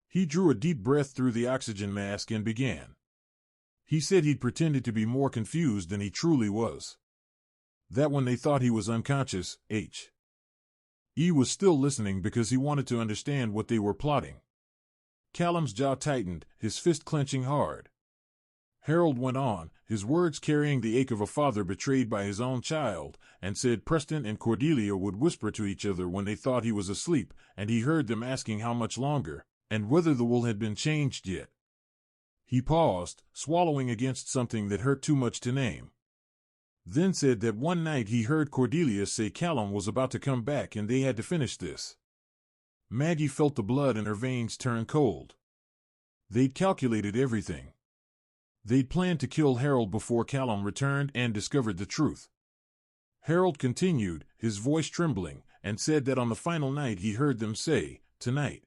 He drew a deep breath through the oxygen mask and began. He said he'd pretended to be more confused than he truly was. That when they thought he was unconscious, He was still listening because he wanted to understand what they were plotting. Callum's jaw tightened, his fist clenching hard. Harold went on, his words carrying the ache of a father betrayed by his own child, and said Preston and Cordelia would whisper to each other when they thought he was asleep, and he heard them asking how much longer, and whether the wool had been changed yet. He paused, swallowing against something that hurt too much to name. Then said that one night he heard Cordelia say Callum was about to come back and they had to finish this. Maggie felt the blood in her veins turn cold. They'd calculated everything. They'd planned to kill Harold before Callum returned and discovered the truth. Harold continued, his voice trembling, and said that on the final night he heard them say, tonight.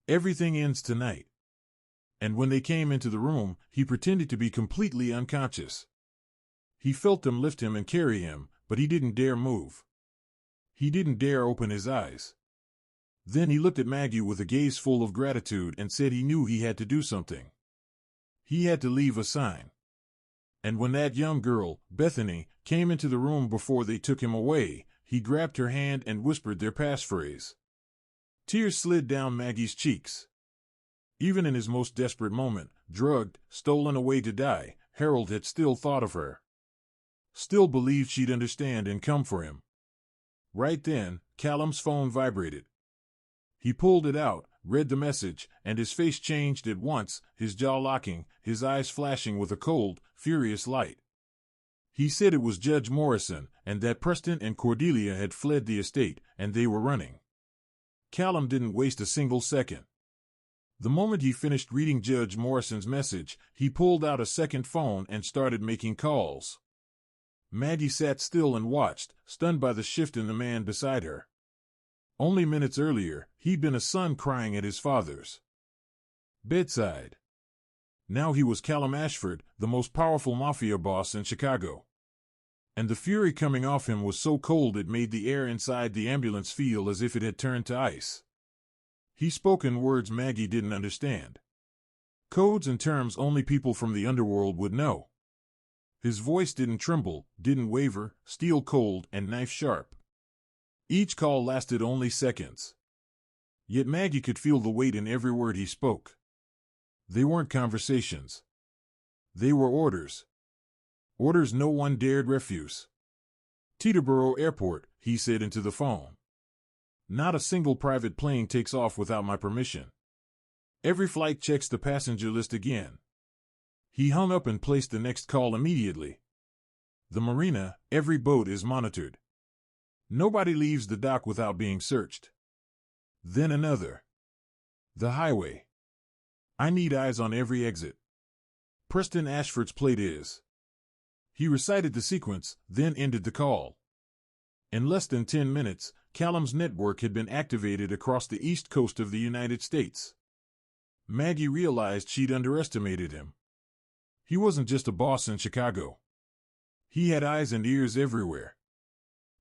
Everything ends tonight. And when they came into the room, he pretended to be completely unconscious. He felt them lift him and carry him, but he didn't dare move. He didn't dare open his eyes. Then he looked at Maggie with a gaze full of gratitude and said he knew he had to do something. He had to leave a sign. And when that young girl, Bethany, came into the room before they took him away, he grabbed her hand and whispered their passphrase. Tears slid down Maggie's cheeks. Even in his most desperate moment, drugged, stolen away to die, Harold had still thought of her. Still believed she'd understand and come for him. Right then, Callum's phone vibrated. He pulled it out, read the message, and his face changed at once, his jaw locking, his eyes flashing with a cold, furious light. He said it was Judge Morrison, and that Preston and Cordelia had fled the estate, and they were running. Callum didn't waste a single second. The moment he finished reading Judge Morrison's message, he pulled out a second phone and started making calls. Maggie sat still and watched, stunned by the shift in the man beside her. Only minutes earlier, he'd been a son crying at his father's bedside. Now he was Callum Ashford, the most powerful Mafia boss in Chicago. And the fury coming off him was so cold it made the air inside the ambulance feel as if it had turned to ice. He spoke in words Maggie didn't understand. Codes and terms only people from the underworld would know. His voice didn't tremble, didn't waver, steel cold and knife sharp. Each call lasted only seconds. Yet Maggie could feel the weight in every word he spoke. They weren't conversations. They were orders. Orders no one dared refuse. Teterboro Airport, he said into the phone. Not a single private plane takes off without my permission. Every flight checks the passenger list again. He hung up and placed the next call immediately. The marina, every boat is monitored. Nobody leaves the dock without being searched. Then another. The highway. I need eyes on every exit. Preston Ashford's plate is. He recited the sequence, then ended the call. In less than 10 minutes, Callum's network had been activated across the east coast of the United States. Maggie realized she'd underestimated him. He wasn't just a boss in Chicago. He had eyes and ears everywhere.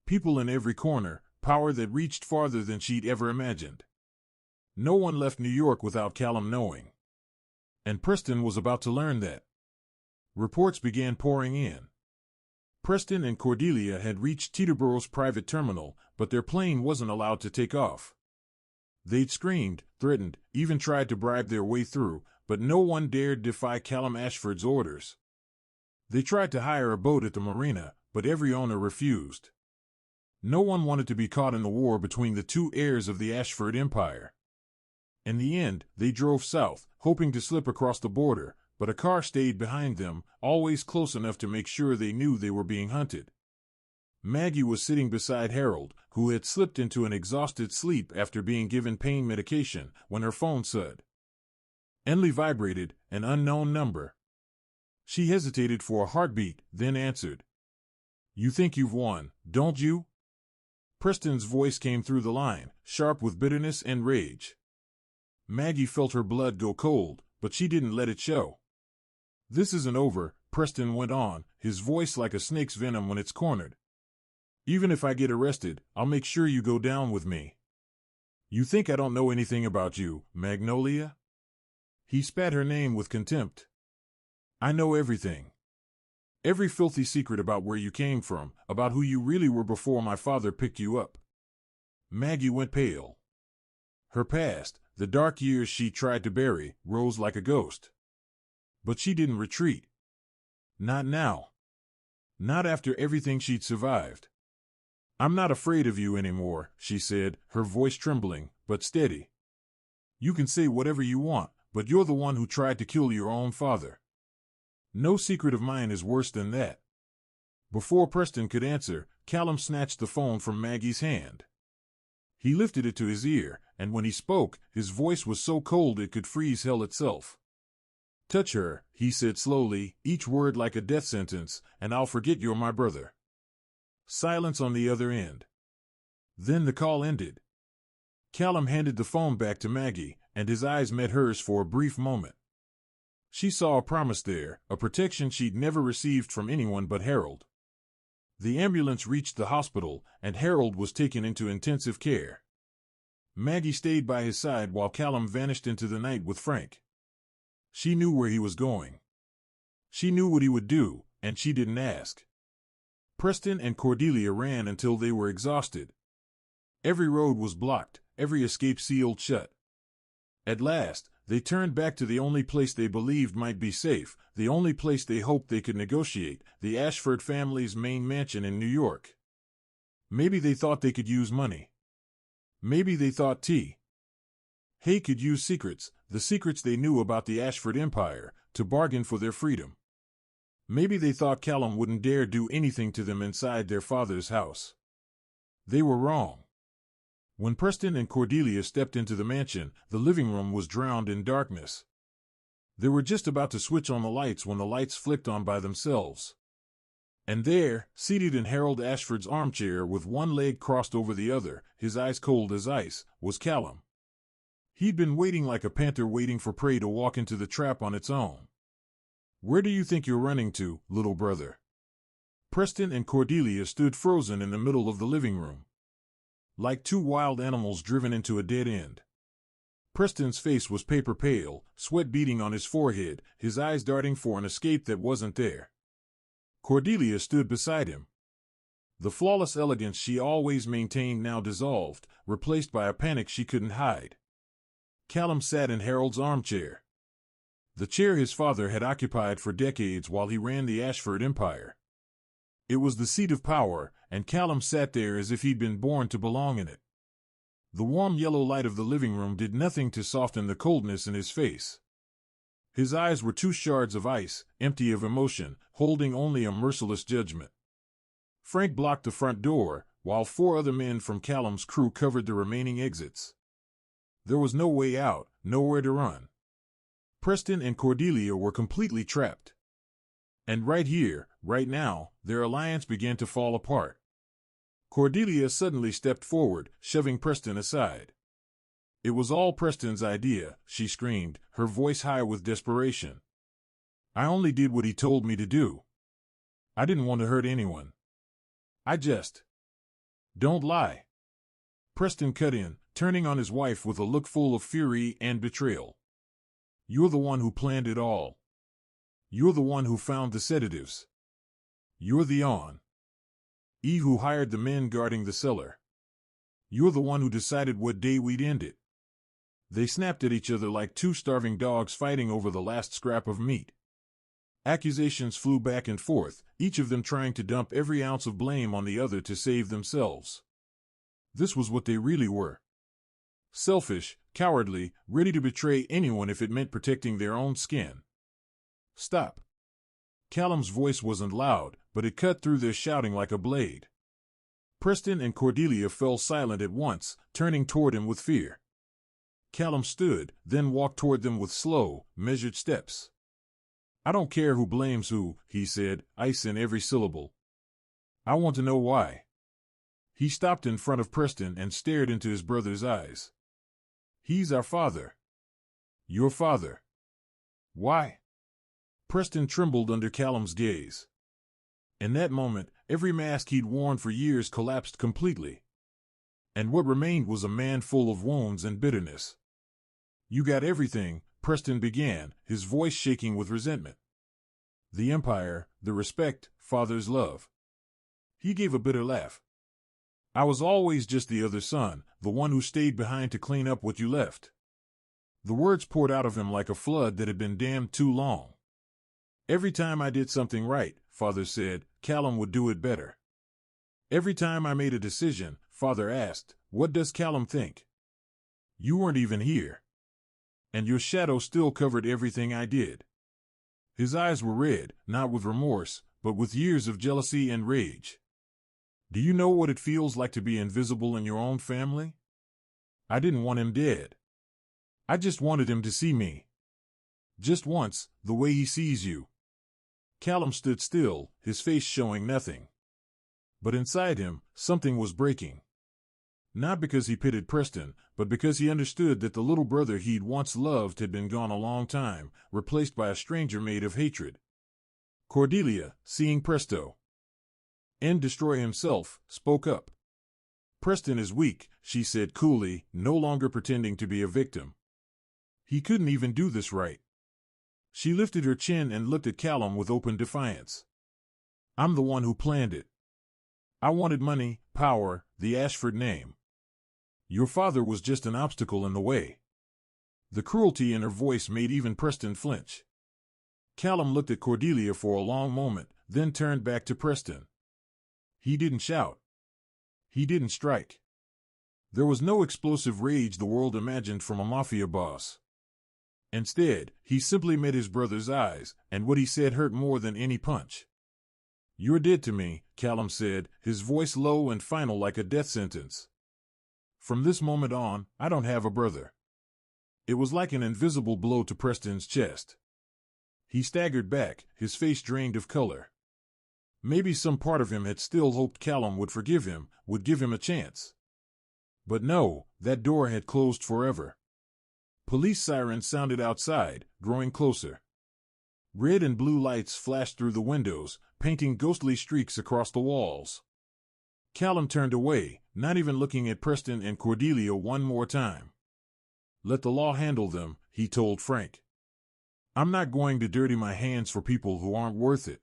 People in every corner, power that reached farther than she'd ever imagined. No one left New York without Callum knowing. And Preston was about to learn that. Reports began pouring in. Preston and Cordelia had reached Teterboro's private terminal, but their plane wasn't allowed to take off. They'd screamed, threatened, even tried to bribe their way through, but no one dared defy Callum Ashford's orders. They tried to hire a boat at the marina, but every owner refused. No one wanted to be caught in the war between the two heirs of the Ashford Empire. In the end, they drove south, hoping to slip across the border, but a car stayed behind them, always close enough to make sure they knew they were being hunted. Maggie was sitting beside Harold, who had slipped into an exhausted sleep after being given pain medication, when her phone suddenly vibrated, an unknown number. She hesitated for a heartbeat, then answered. You think you've won, don't you? Preston's voice came through the line, sharp with bitterness and rage. Maggie felt her blood go cold, but she didn't let it show. This isn't over, Preston went on, his voice like a snake's venom when it's cornered. Even if I get arrested, I'll make sure you go down with me. You think I don't know anything about you, Magnolia? He spat her name with contempt. I know everything. Every filthy secret about where you came from, about who you really were before my father picked you up. Maggie went pale. Her past, the dark years she tried to bury, rose like a ghost. But she didn't retreat. Not now. Not after everything she'd survived. I'm not afraid of you anymore, she said, her voice trembling, but steady. You can say whatever you want, but you're the one who tried to kill your own father. No secret of mine is worse than that. Before Preston could answer, Callum snatched the phone from Maggie's hand. He lifted it to his ear, and when he spoke, his voice was so cold it could freeze hell itself. Touch her, he said slowly, each word like a death sentence, and I'll forget you're my brother. Silence on the other end. Then the call ended. Callum handed the phone back to Maggie, and his eyes met hers for a brief moment. She saw a promise there, a protection she'd never received from anyone but Harold. The ambulance reached the hospital, and Harold was taken into intensive care. Maggie stayed by his side while Callum vanished into the night with Frank. She knew where he was going. She knew what he would do, and she didn't ask. Preston and Cordelia ran until they were exhausted. Every road was blocked, every escape sealed shut. At last, they turned back to the only place they believed might be safe, the only place they hoped they could negotiate, the Ashford family's main mansion in New York. Maybe they thought they could use money. Maybe they thought T. Hay could use secrets, the secrets they knew about the Ashford Empire, to bargain for their freedom. Maybe they thought Callum wouldn't dare do anything to them inside their father's house. They were wrong. When Preston and Cordelia stepped into the mansion, the living room was drowned in darkness. They were just about to switch on the lights when the lights flicked on by themselves. And there, seated in Harold Ashford's armchair with one leg crossed over the other, his eyes cold as ice, was Callum. He'd been waiting like a panther waiting for prey to walk into the trap on its own. "Where do you think you're running to, little brother?" Preston and Cordelia stood frozen in the middle of the living room, like two wild animals driven into a dead end. Preston's face was paper pale, sweat beading on his forehead, his eyes darting for an escape that wasn't there. Cordelia stood beside him. The flawless elegance she always maintained now dissolved, replaced by a panic she couldn't hide. Callum sat in Harold's armchair, the chair his father had occupied for decades while he ran the Ashford Empire. It was the seat of power, and Callum sat there as if he'd been born to belong in it. The warm yellow light of the living room did nothing to soften the coldness in his face. His eyes were two shards of ice, empty of emotion, holding only a merciless judgment. Frank blocked the front door, while 4 other men from Callum's crew covered the remaining exits. There was no way out, nowhere to run. Preston and Cordelia were completely trapped. And right here, right now, their alliance began to fall apart. Cordelia suddenly stepped forward, shoving Preston aside. "It was all Preston's idea," she screamed, her voice high with desperation. "I only did what he told me to do. I didn't want to hurt anyone. I just—" "Don't lie." Preston cut in, turning on his wife with a look full of fury and betrayal. "You're the one who planned it all. You're the one who found the sedatives. You're the on-e who hired the men guarding the cellar. You're the one who decided what day we'd end it." They snapped at each other like two starving dogs fighting over the last scrap of meat. Accusations flew back and forth, each of them trying to dump every ounce of blame on the other to save themselves. This was what they really were. Selfish, cowardly, ready to betray anyone if it meant protecting their own skin. "Stop." Callum's voice wasn't loud, but it cut through their shouting like a blade. Preston and Cordelia fell silent at once, turning toward him with fear. Callum stood, then walked toward them with slow, measured steps. "I don't care who blames who," he said, ice in every syllable. "I want to know why." He stopped in front of Preston and stared into his brother's eyes. "He's our father. Your father. Why?" Preston trembled under Callum's gaze. In that moment, every mask he'd worn for years collapsed completely. And what remained was a man full of wounds and bitterness. "You got everything," Preston began, his voice shaking with resentment. "The empire, the respect, father's love." He gave a bitter laugh. "I was always just the other son, the one who stayed behind to clean up what you left." The words poured out of him like a flood that had been dammed too long. "Every time I did something right," father said, "Callum would do it better. Every time I made a decision, father asked, 'What does Callum think?' You weren't even here. And your shadow still covered everything I did." His eyes were red, not with remorse, but with years of jealousy and rage. "Do you know what it feels like to be invisible in your own family? I didn't want him dead. I just wanted him to see me. Just once, the way he sees you." Callum stood still, his face showing nothing. But inside him, something was breaking. Not because he pitied Preston, but because he understood that the little brother he'd once loved had been gone a long time, replaced by a stranger made of hatred. Cordelia, seeing Presto and destroy himself, spoke up. "Preston is weak," she said coolly, no longer pretending to be a victim. "He couldn't even do this right. She lifted her chin and looked at Callum with open defiance. I'm the one who planned it. I wanted money, power, the Ashford name. Your father was just an obstacle in the way. The cruelty in her voice made even Preston flinch. Callum looked at Cordelia for a long moment, then turned back to Preston. He didn't shout. He didn't strike. There was no explosive rage the world imagined from a mafia boss. Instead, he simply met his brother's eyes, and what he said hurt more than any punch. You're dead to me, Callum said, his voice low and final like a death sentence. From this moment on, I don't have a brother. It was like an invisible blow to Preston's chest. He staggered back, his face drained of color. Maybe some part of him had still hoped Callum would forgive him, would give him a chance. But no, that door had closed forever. Police sirens sounded outside, growing closer. Red and blue lights flashed through the windows, painting ghostly streaks across the walls. Callum turned away, not even looking at Preston and Cordelia one more time. Let the law handle them, he told Frank. I'm not going to dirty my hands for people who aren't worth it.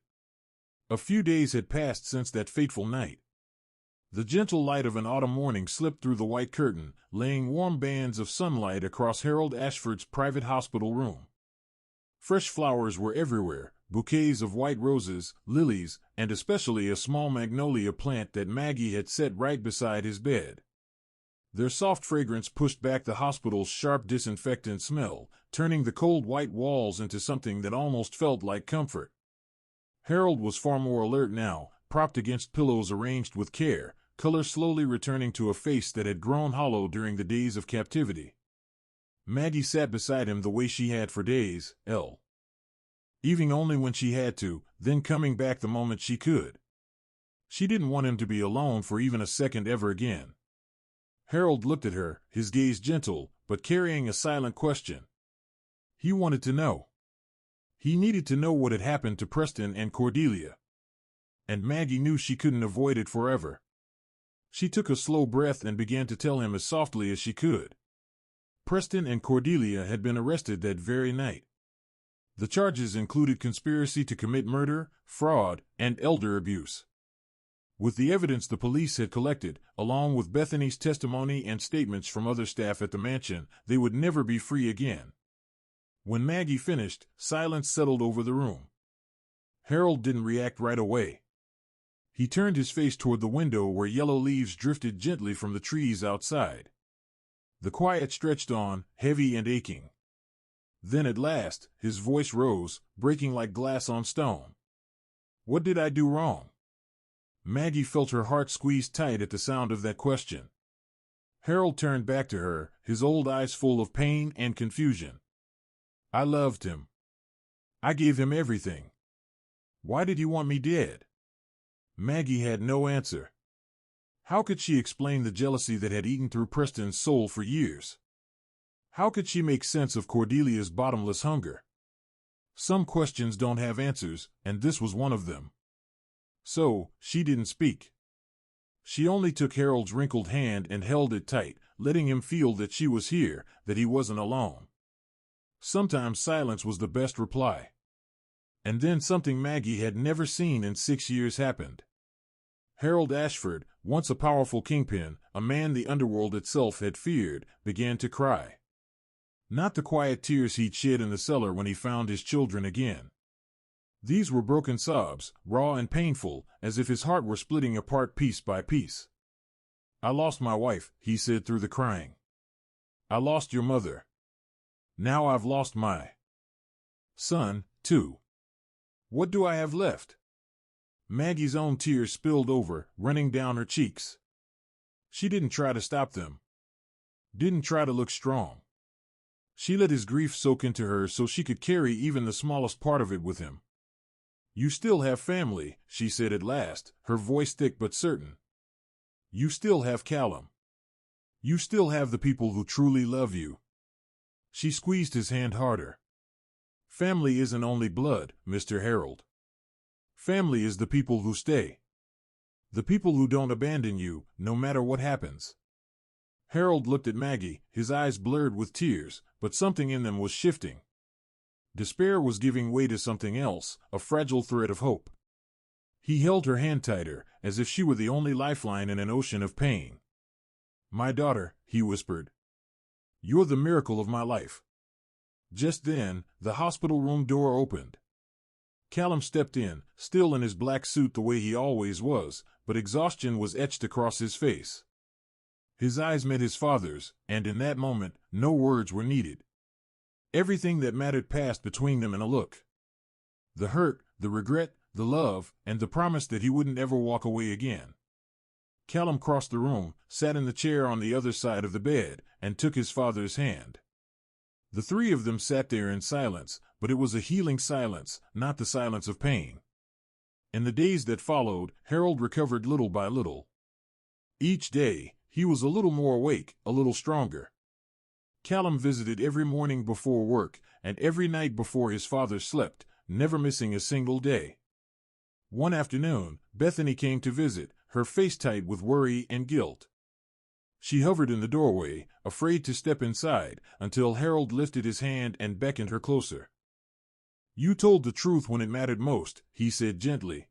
A few days had passed since that fateful night. The gentle light of an autumn morning slipped through the white curtain, laying warm bands of sunlight across Harold Ashford's private hospital room. Fresh flowers were everywhere, bouquets of white roses, lilies, and especially a small magnolia plant that Maggie had set right beside his bed. Their soft fragrance pushed back the hospital's sharp disinfectant smell, turning the cold white walls into something that almost felt like comfort. Harold was far more alert now, propped against pillows arranged with care, color slowly returning to a face that had grown hollow during the days of captivity. Maggie sat beside him the way she had for days, leaving only when she had to, then coming back the moment she could. She didn't want him to be alone for even a second ever again. Harold looked at her, his gaze gentle, but carrying a silent question. He wanted to know. He needed to know what had happened to Preston and Cordelia. And Maggie knew she couldn't avoid it forever. She took a slow breath and began to tell him as softly as she could. Preston and Cordelia had been arrested that very night. The charges included conspiracy to commit murder, fraud, and elder abuse. With the evidence the police had collected, along with Bethany's testimony and statements from other staff at the mansion, they would never be free again. When Maggie finished, silence settled over the room. Harold didn't react right away. He turned his face toward the window where yellow leaves drifted gently from the trees outside. The quiet stretched on, heavy and aching. Then at last, his voice rose, breaking like glass on stone. What did I do wrong? Maggie felt her heart squeeze tight at the sound of that question. Harold turned back to her, his old eyes full of pain and confusion. I loved him. I gave him everything. Why did he want me dead? Maggie had no answer. How could she explain the jealousy that had eaten through Preston's soul for years? How could she make sense of Cordelia's bottomless hunger? Some questions don't have answers, and this was one of them. So, she didn't speak. She only took Harold's wrinkled hand and held it tight, letting him feel that she was here, that he wasn't alone. Sometimes silence was the best reply. And then something Maggie had never seen in 6 years happened. Harold Ashford, once a powerful kingpin, a man the underworld itself had feared, began to cry. Not the quiet tears he'd shed in the cellar when he found his children again. These were broken sobs, raw and painful, as if his heart were splitting apart piece by piece. I lost my wife, he said through the crying. I lost your mother. Now I've lost my son, too. What do I have left? Maggie's own tears spilled over, running down her cheeks. She didn't try to stop them. Didn't try to look strong. She let his grief soak into her so she could carry even the smallest part of it with him. You still have family, she said at last, her voice thick but certain. You still have Callum. You still have the people who truly love you. She squeezed his hand harder. Family isn't only blood, Mr. Harold. Family is the people who stay. The people who don't abandon you, no matter what happens. Harold looked at Maggie, his eyes blurred with tears, but something in them was shifting. Despair was giving way to something else, a fragile thread of hope. He held her hand tighter, as if she were the only lifeline in an ocean of pain. "My daughter," he whispered. "You're the miracle of my life." Just then, the hospital room door opened. Callum stepped in, still in his black suit the way he always was, but exhaustion was etched across his face. His eyes met his father's, and in that moment, no words were needed. Everything that mattered passed between them in a look. The hurt, the regret, the love, and the promise that he wouldn't ever walk away again. Callum crossed the room, sat in the chair on the other side of the bed, and took his father's hand. The three of them sat there in silence, but it was a healing silence, not the silence of pain. In the days that followed, Harold recovered little by little. Each day, he was a little more awake, a little stronger. Callum visited every morning before work, and every night before his father slept, never missing a single day. One afternoon, Bethany came to visit, her face tight with worry and guilt. She hovered in the doorway, afraid to step inside, until Harold lifted his hand and beckoned her closer. "You told the truth when it mattered most," he said gently.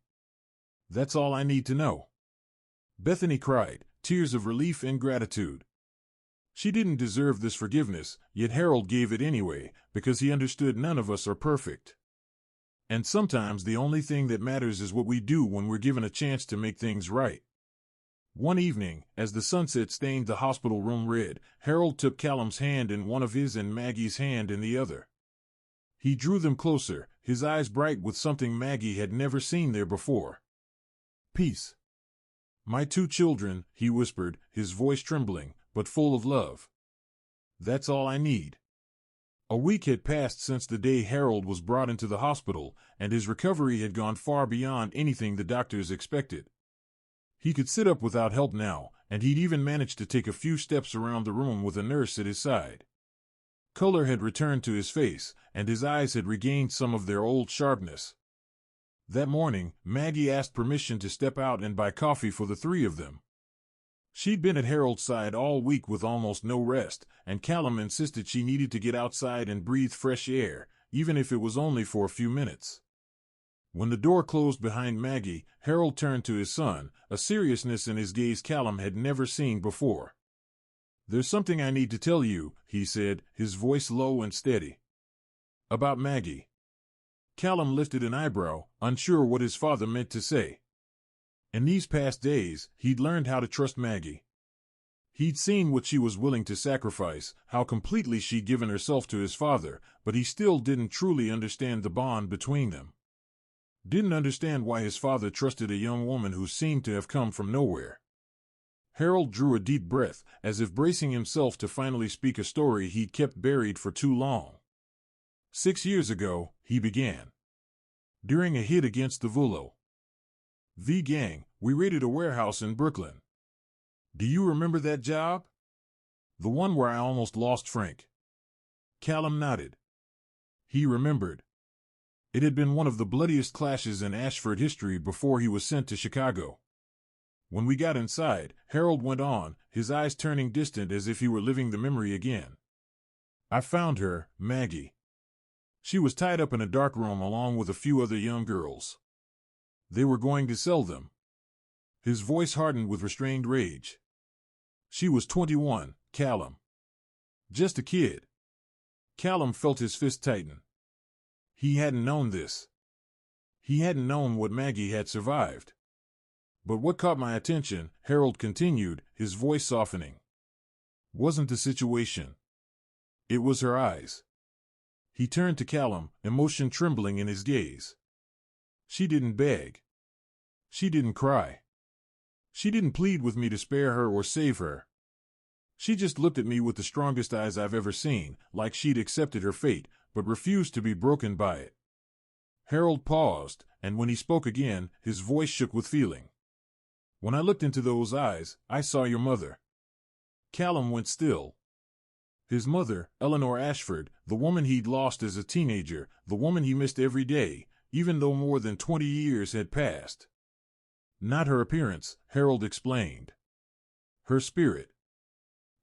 "That's all I need to know." Bethany cried, tears of relief and gratitude. She didn't deserve this forgiveness, yet Harold gave it anyway, because he understood none of us are perfect. And sometimes the only thing that matters is what we do when we're given a chance to make things right. One evening, as the sunset stained the hospital room red, Harold took Callum's hand in one of his and Maggie's hand in the other. He drew them closer, his eyes bright with something Maggie had never seen there before. "Peace. My two children," he whispered, his voice trembling, but full of love. "That's all I need." A week had passed since the day Harold was brought into the hospital, and his recovery had gone far beyond anything the doctors expected. He could sit up without help now, and he'd even managed to take a few steps around the room with a nurse at his side. Color had returned to his face, and his eyes had regained some of their old sharpness. That morning, Maggie asked permission to step out and buy coffee for the three of them. She'd been at Harold's side all week with almost no rest, and Callum insisted she needed to get outside and breathe fresh air, even if it was only for a few minutes. When the door closed behind Maggie, Harold turned to his son, a seriousness in his gaze Callum had never seen before. "There's something I need to tell you," he said, his voice low and steady. "About Maggie." Callum lifted an eyebrow, unsure what his father meant to say. In these past days, he'd learned how to trust Maggie. He'd seen what she was willing to sacrifice, how completely she'd given herself to his father, but he still didn't truly understand the bond between them. Didn't understand why his father trusted a young woman who seemed to have come from nowhere. Harold drew a deep breath, as if bracing himself to finally speak a story he'd kept buried for too long. 6 years ago, he began. During a hit against the Vulo V gang, we raided a warehouse in Brooklyn. Do you remember that job? The one where I almost lost Frank. Callum nodded. He remembered. It had been one of the bloodiest clashes in Ashford history before he was sent to Chicago. When we got inside, Harold went on, his eyes turning distant as if he were living the memory again. I found her, Maggie. She was tied up in a dark room along with a few other young girls. They were going to sell them. His voice hardened with restrained rage. She was 21, Callum. Just a kid. Callum felt his fist tighten. He hadn't known this. He hadn't known what Maggie had survived. But what caught my attention, Harold continued, his voice softening, wasn't the situation. It was her eyes. He turned to Callum, emotion trembling in his gaze. She didn't beg. She didn't cry. She didn't plead with me to spare her or save her. She just looked at me with the strongest eyes I've ever seen, like she'd accepted her fate, but refused to be broken by it. Harold paused, and when he spoke again, his voice shook with feeling. When I looked into those eyes, I saw your mother. Callum went still. His mother, Eleanor Ashford, the woman he'd lost as a teenager, the woman he missed every day, even though more than 20 years had passed. Not her appearance, Harold explained. Her spirit.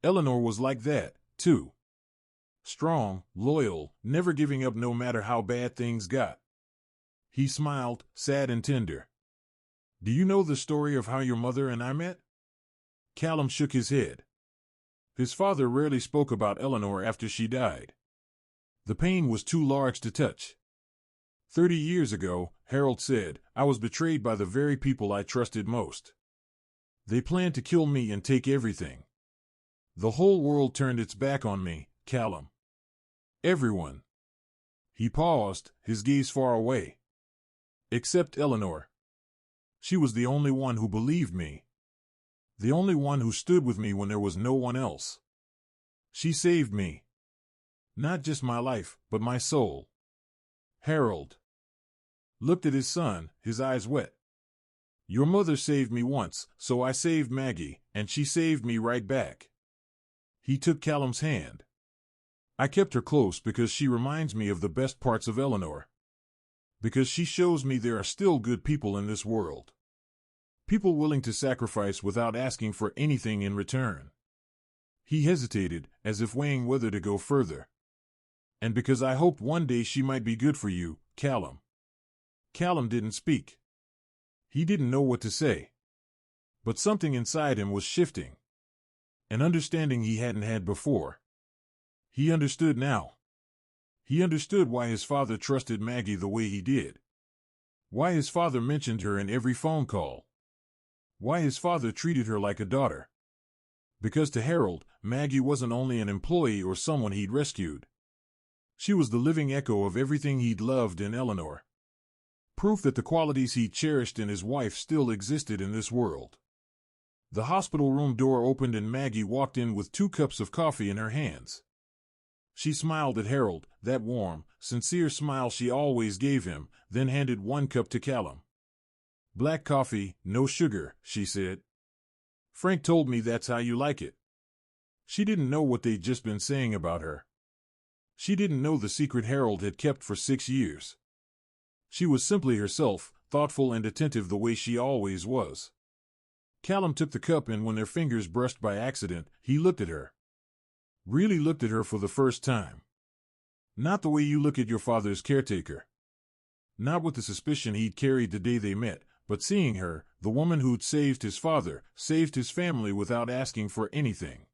Eleanor was like that, too. strong, loyal, never giving up no matter how bad things got. He smiled, sad and tender. Do you know the story of how your mother and I met? Callum shook his head. His father rarely spoke about Eleanor after she died. The pain was too large to touch. 30 years ago, Harold said, I was betrayed by the very people I trusted most. They planned to kill me and take everything. The whole world turned its back on me, Callum. Everyone. He paused, his gaze far away. Except Eleanor. She was the only one who believed me. The only one who stood with me when there was no one else. She saved me. Not just my life, but my soul. Harold looked at his son, his eyes wet. Your mother saved me once, so I saved Maggie, and she saved me right back. He took Callum's hand. I kept her close because she reminds me of the best parts of Eleanor. Because she shows me there are still good people in this world. People willing to sacrifice without asking for anything in return. He hesitated, as if weighing whether to go further. And because I hoped one day she might be good for you, Callum. Callum didn't speak. He didn't know what to say. But something inside him was shifting. An understanding he hadn't had before. He understood now. He understood why his father trusted Maggie the way he did. Why his father mentioned her in every phone call. Why his father treated her like a daughter. Because to Harold, Maggie wasn't only an employee or someone he'd rescued. She was the living echo of everything he'd loved in Eleanor. Proof that the qualities he cherished in his wife still existed in this world. The hospital room door opened and Maggie walked in with 2 cups of coffee in her hands. She smiled at Harold, that warm, sincere smile she always gave him, then handed 1 cup to Callum. Black coffee, no sugar, she said. Frank told me that's how you like it. She didn't know what they'd just been saying about her. She didn't know the secret Harold had kept for 6 years. She was simply herself, thoughtful and attentive the way she always was. Callum took the cup and when their fingers brushed by accident, he looked at her. Really looked at her for the first time. Not the way you look at your father's caretaker. Not with the suspicion he'd carried the day they met, but seeing her, the woman who'd saved his father, saved his family without asking for anything.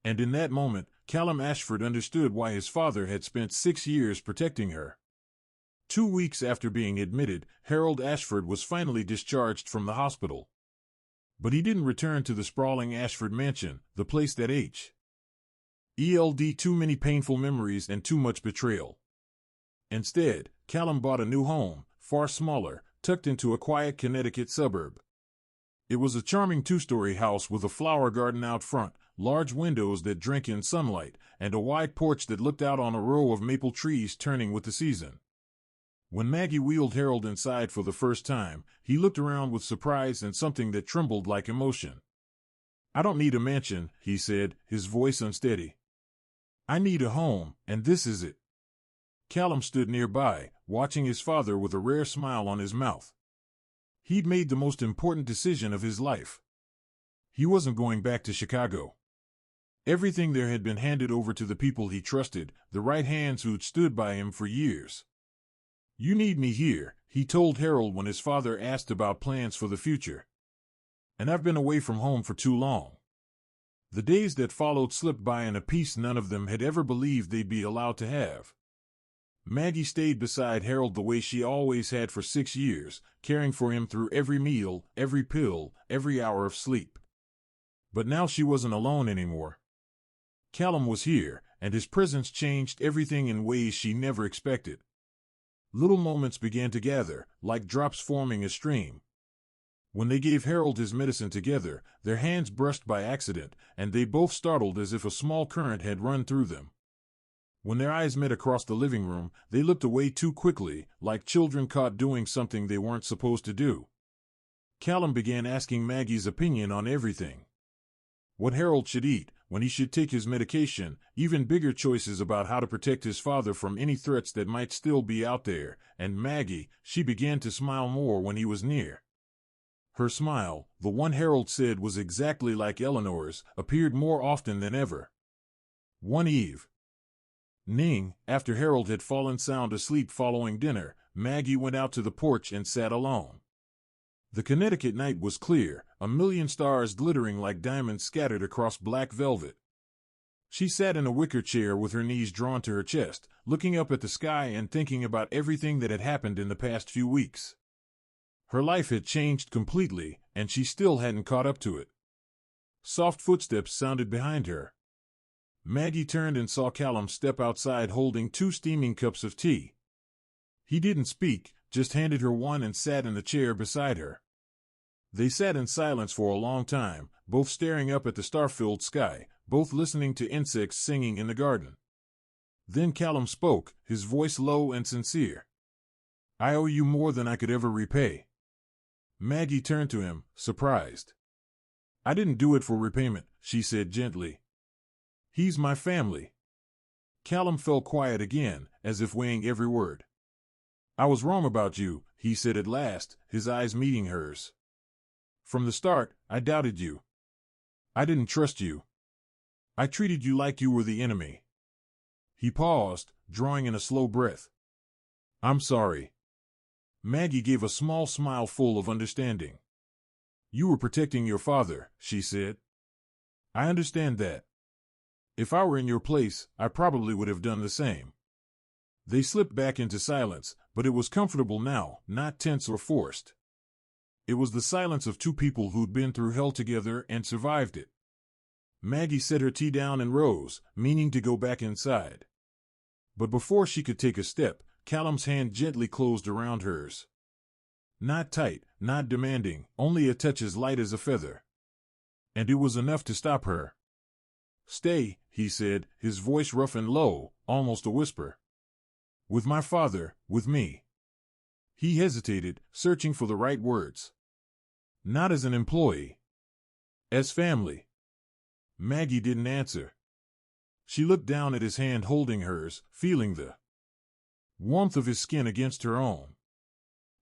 And in that moment, Callum Ashford understood why his father had spent 6 years protecting her. 2 weeks after being admitted, Harold Ashford was finally discharged from the hospital. But he didn't return to the sprawling Ashford mansion, the place that too many painful memories and too much betrayal. Instead, Callum bought a new home, far smaller, tucked into a quiet Connecticut suburb. It was a charming 2-story house with a flower garden out front, large windows that drank in sunlight, and a wide porch that looked out on a row of maple trees turning with the season. When Maggie wheeled Harold inside for the first time, he looked around with surprise and something that trembled like emotion. I don't need a mansion, he said, his voice unsteady. I need a home, and this is it. Callum stood nearby, watching his father with a rare smile on his mouth. He'd made the most important decision of his life. He wasn't going back to Chicago. Everything there had been handed over to the people he trusted, the right hands who'd stood by him for years. You need me here, he told Harold when his father asked about plans for the future. And I've been away from home for too long. The days that followed slipped by in a peace none of them had ever believed they'd be allowed to have. Maggie stayed beside Harold the way she always had for 6 years, caring for him through every meal, every pill, every hour of sleep. But now she wasn't alone anymore. Callum was here, and his presence changed everything in ways she never expected. Little moments began to gather, like drops forming a stream. When they gave Harold his medicine together, their hands brushed by accident, and they both startled as if a small current had run through them. When their eyes met across the living room, they looked away too quickly, like children caught doing something they weren't supposed to do. Callum began asking Maggie's opinion on everything. What Harold should eat, when he should take his medication, even bigger choices about how to protect his father from any threats that might still be out there, and Maggie, she began to smile more when he was near. Her smile, the one Harold said was exactly like Eleanor's, appeared more often than ever. One eve, After Harold had fallen sound asleep following dinner, Maggie went out to the porch and sat alone. The Connecticut night was clear, a million stars glittering like diamonds scattered across black velvet. She sat in a wicker chair with her knees drawn to her chest, looking up at the sky and thinking about everything that had happened in the past few weeks. Her life had changed completely, and she still hadn't caught up to it. Soft footsteps sounded behind her. Maggie turned and saw Callum step outside holding 2 steaming cups of tea. He didn't speak, just handed her one and sat in the chair beside her. They sat in silence for a long time, both staring up at the star-filled sky, both listening to insects singing in the garden. Then Callum spoke, his voice low and sincere. "I owe you more than I could ever repay." Maggie turned to him, surprised. "I didn't do it for repayment," she said gently. "He's my family." Callum fell quiet again, as if weighing every word. "I was wrong about you," he said at last, his eyes meeting hers. "From the start, I doubted you. I didn't trust you. I treated you like you were the enemy." He paused, drawing in a slow breath. "I'm sorry." Maggie gave a small smile full of understanding. "You were protecting your father," she said. "I understand that. If I were in your place, I probably would have done the same." They slipped back into silence, but it was comfortable now, not tense or forced. It was the silence of 2 people who'd been through hell together and survived it. Maggie set her tea down and rose, meaning to go back inside. But before she could take a step, Callum's hand gently closed around hers. Not tight, not demanding, only a touch as light as a feather. And it was enough to stop her. "Stay," he said, his voice rough and low, almost a whisper. "With my father, with me." He hesitated, searching for the right words. "Not as an employee. As family." Maggie didn't answer. She looked down at his hand holding hers, feeling the warmth of his skin against her own.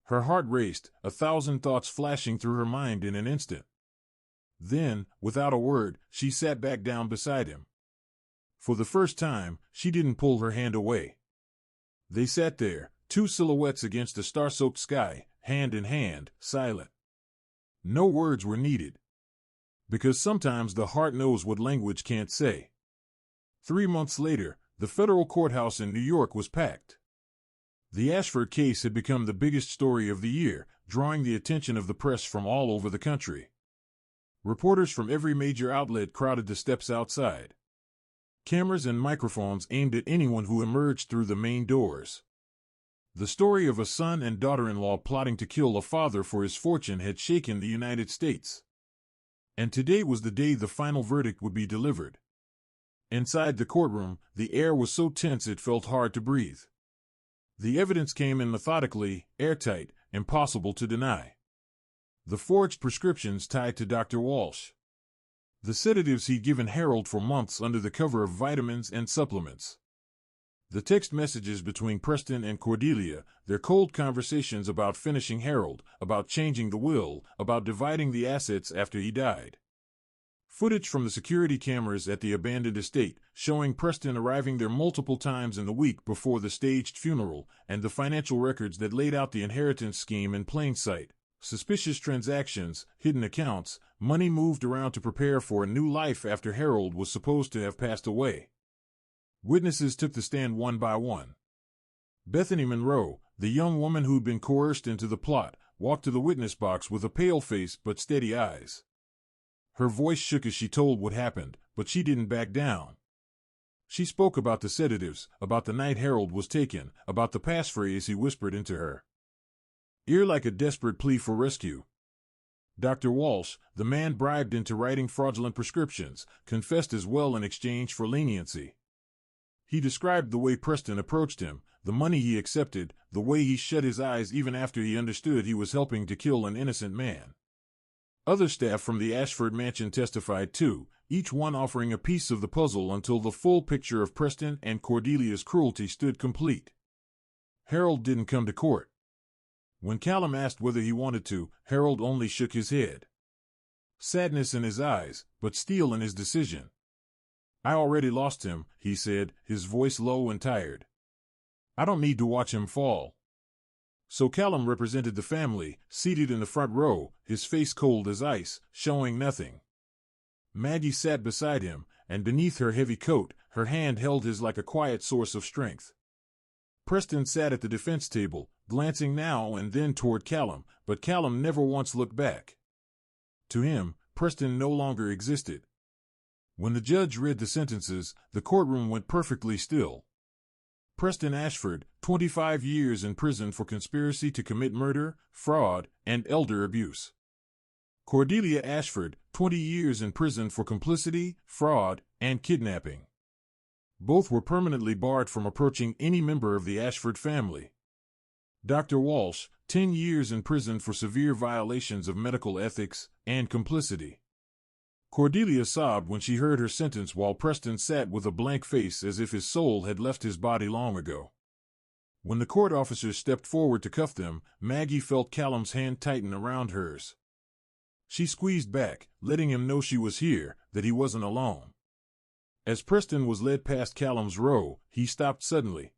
Her heart raced, 1,000 thoughts flashing through her mind in an instant. Then, without a word, she sat back down beside him. For the first time, she didn't pull her hand away. They sat there, 2 silhouettes against a star-soaked sky, hand in hand, silent. No words were needed. Because sometimes the heart knows what language can't say. 3 months later, the federal courthouse in New York was packed. The Ashford case had become the biggest story of the year, drawing the attention of the press from all over the country. Reporters from every major outlet crowded the steps outside. Cameras and microphones aimed at anyone who emerged through the main doors. The story of a son and daughter-in-law plotting to kill a father for his fortune had shaken the United States. And today was the day the final verdict would be delivered. Inside the courtroom, the air was so tense it felt hard to breathe. The evidence came in methodically, airtight, impossible to deny. The forged prescriptions tied to Dr. Walsh. The sedatives he'd given Harold for months under the cover of vitamins and supplements. The text messages between Preston and Cordelia, their cold conversations about finishing Harold, about changing the will, about dividing the assets after he died. Footage from the security cameras at the abandoned estate, showing Preston arriving there multiple times in the week before the staged funeral, and the financial records that laid out the inheritance scheme in plain sight. Suspicious transactions, hidden accounts, money moved around to prepare for a new life after Harold was supposed to have passed away. Witnesses took the stand one by one. Bethany Monroe, the young woman who'd been coerced into the plot, walked to the witness box with a pale face but steady eyes. Her voice shook as she told what happened, but she didn't back down. She spoke about the sedatives, about the night Harold was taken, about the passphrase he whispered into her ear like a desperate plea for rescue. Dr. Walsh, the man bribed into writing fraudulent prescriptions, confessed as well in exchange for leniency. He described the way Preston approached him, the money he accepted, the way he shut his eyes even after he understood he was helping to kill an innocent man. Other staff from the Ashford mansion testified too, each one offering a piece of the puzzle until the full picture of Preston and Cordelia's cruelty stood complete. Harold didn't come to court. When Callum asked whether he wanted to, Harold only shook his head. Sadness in his eyes, but steel in his decision. I already lost him, he said, his voice low and tired. I don't need to watch him fall. So Callum represented the family, seated in the front row, his face cold as ice, showing nothing. Maggie sat beside him, and beneath her heavy coat, her hand held his like a quiet source of strength. Preston sat at the defense table, glancing now and then toward Callum, but Callum never once looked back. To him, Preston no longer existed. When the judge read the sentences, the courtroom went perfectly still. Preston Ashford, 25 years in prison for conspiracy to commit murder, fraud, and elder abuse. Cordelia Ashford, 20 years in prison for complicity, fraud, and kidnapping. Both were permanently barred from approaching any member of the Ashford family. Dr. Walsh, 10 years in prison for severe violations of medical ethics and complicity. Cordelia sobbed when she heard her sentence while Preston sat with a blank face as if his soul had left his body long ago. When the court officers stepped forward to cuff them, Maggie felt Callum's hand tighten around hers. She squeezed back, letting him know she was here, that he wasn't alone. As Preston was led past Callum's row, he stopped suddenly.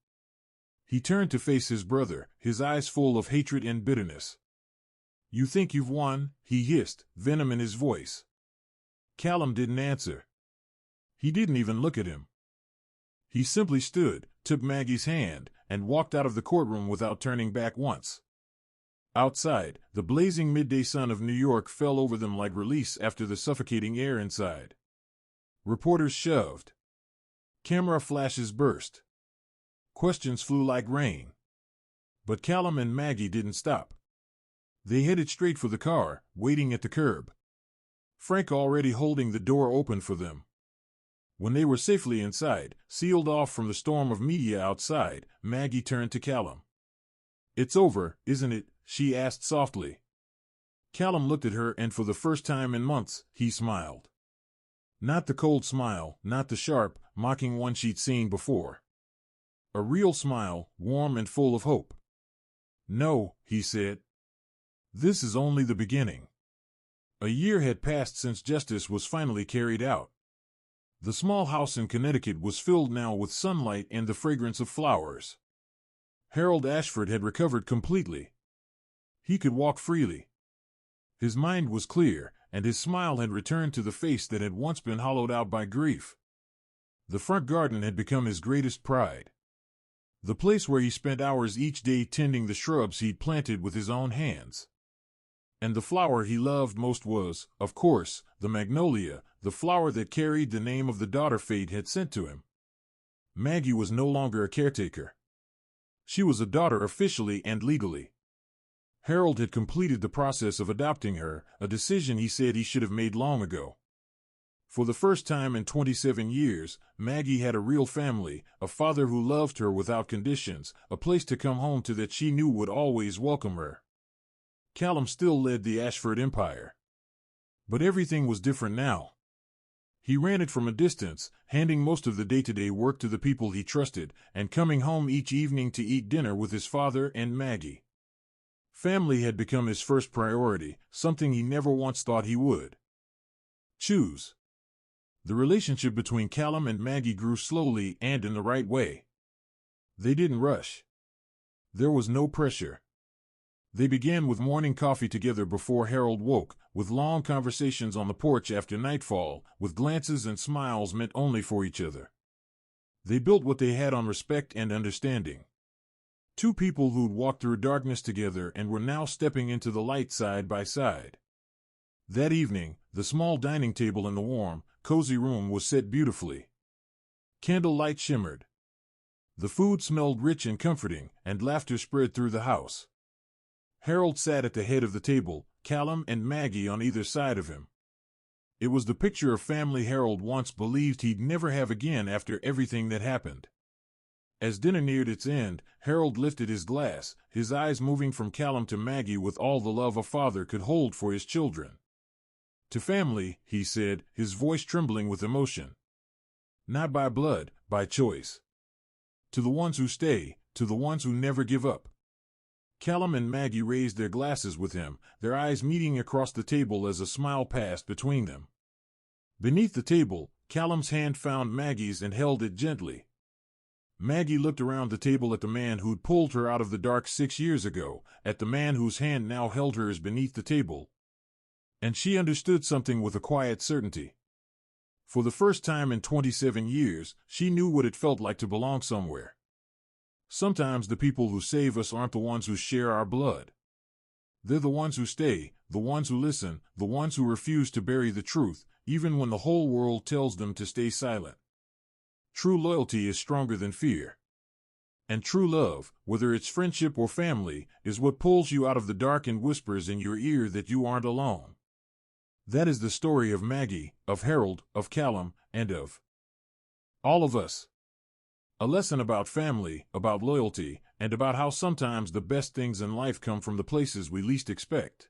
He turned to face his brother, his eyes full of hatred and bitterness. "You think you've won?" he hissed, venom in his voice. Callum didn't answer. He didn't even look at him. He simply stood, took Maggie's hand, and walked out of the courtroom without turning back once. Outside, the blazing midday sun of New York fell over them like release after the suffocating air inside. Reporters shoved. Camera flashes burst. Questions flew like rain. But Callum and Maggie didn't stop. They headed straight for the car, waiting at the curb. Frank already holding the door open for them. When they were safely inside, sealed off from the storm of media outside, Maggie turned to Callum. "It's over, isn't it?" she asked softly. Callum looked at her and for the first time in months, he smiled. Not the cold smile, not the sharp, mocking one she'd seen before. A real smile, warm and full of hope. "No," he said. "This is only the beginning." A year had passed since justice was finally carried out. The small house in Connecticut was filled now with sunlight and the fragrance of flowers. Harold Ashford had recovered completely. He could walk freely. His mind was clear, and his smile had returned to the face that had once been hollowed out by grief. The front garden had become his greatest pride. The place where he spent hours each day tending the shrubs he'd planted with his own hands. And the flower he loved most was, of course, the magnolia, the flower that carried the name of the daughter fate had sent to him. Maggie was no longer a caretaker. She was a daughter officially and legally. Harold had completed the process of adopting her, a decision he said he should have made long ago. For the first time in 27 years, Maggie had a real family, a father who loved her without conditions, a place to come home to that she knew would always welcome her. Callum still led the Ashford empire. But everything was different now. He ran it from a distance, handing most of the day-to-day work to the people he trusted, and coming home each evening to eat dinner with his father and Maggie. Family had become his first priority, something he never once thought he would choose. The relationship between Callum and Maggie grew slowly and in the right way. They didn't rush. There was no pressure. They began with morning coffee together before Harold woke, with long conversations on the porch after nightfall, with glances and smiles meant only for each other. They built what they had on respect and understanding. Two people who'd walked through darkness together and were now stepping into the light side by side. That evening, the small dining table in the warm, cozy room was set beautifully. Candlelight shimmered. The food smelled rich and comforting, and laughter spread through the house. Harold sat at the head of the table, Callum and Maggie on either side of him. It was the picture of family Harold once believed he'd never have again after everything that happened. As dinner neared its end, Harold lifted his glass, his eyes moving from Callum to Maggie with all the love a father could hold for his children. "To family," he said, his voice trembling with emotion. "Not by blood, by choice. To the ones who stay, to the ones who never give up." Callum and Maggie raised their glasses with him, their eyes meeting across the table as a smile passed between them. Beneath the table, Callum's hand found Maggie's and held it gently. Maggie looked around the table at the man who'd pulled her out of the dark 6 years ago, at the man whose hand now held hers beneath the table. And she understood something with a quiet certainty. For the first time in 27 years, she knew what it felt like to belong somewhere. Sometimes the people who save us aren't the ones who share our blood. They're the ones who stay, the ones who listen, the ones who refuse to bury the truth, even when the whole world tells them to stay silent. True loyalty is stronger than fear. And true love, whether it's friendship or family, is what pulls you out of the dark and whispers in your ear that you aren't alone. That is the story of Maggie, of Harold, of Callum, and of all of us. A lesson about family, about loyalty, and about how sometimes the best things in life come from the places we least expect.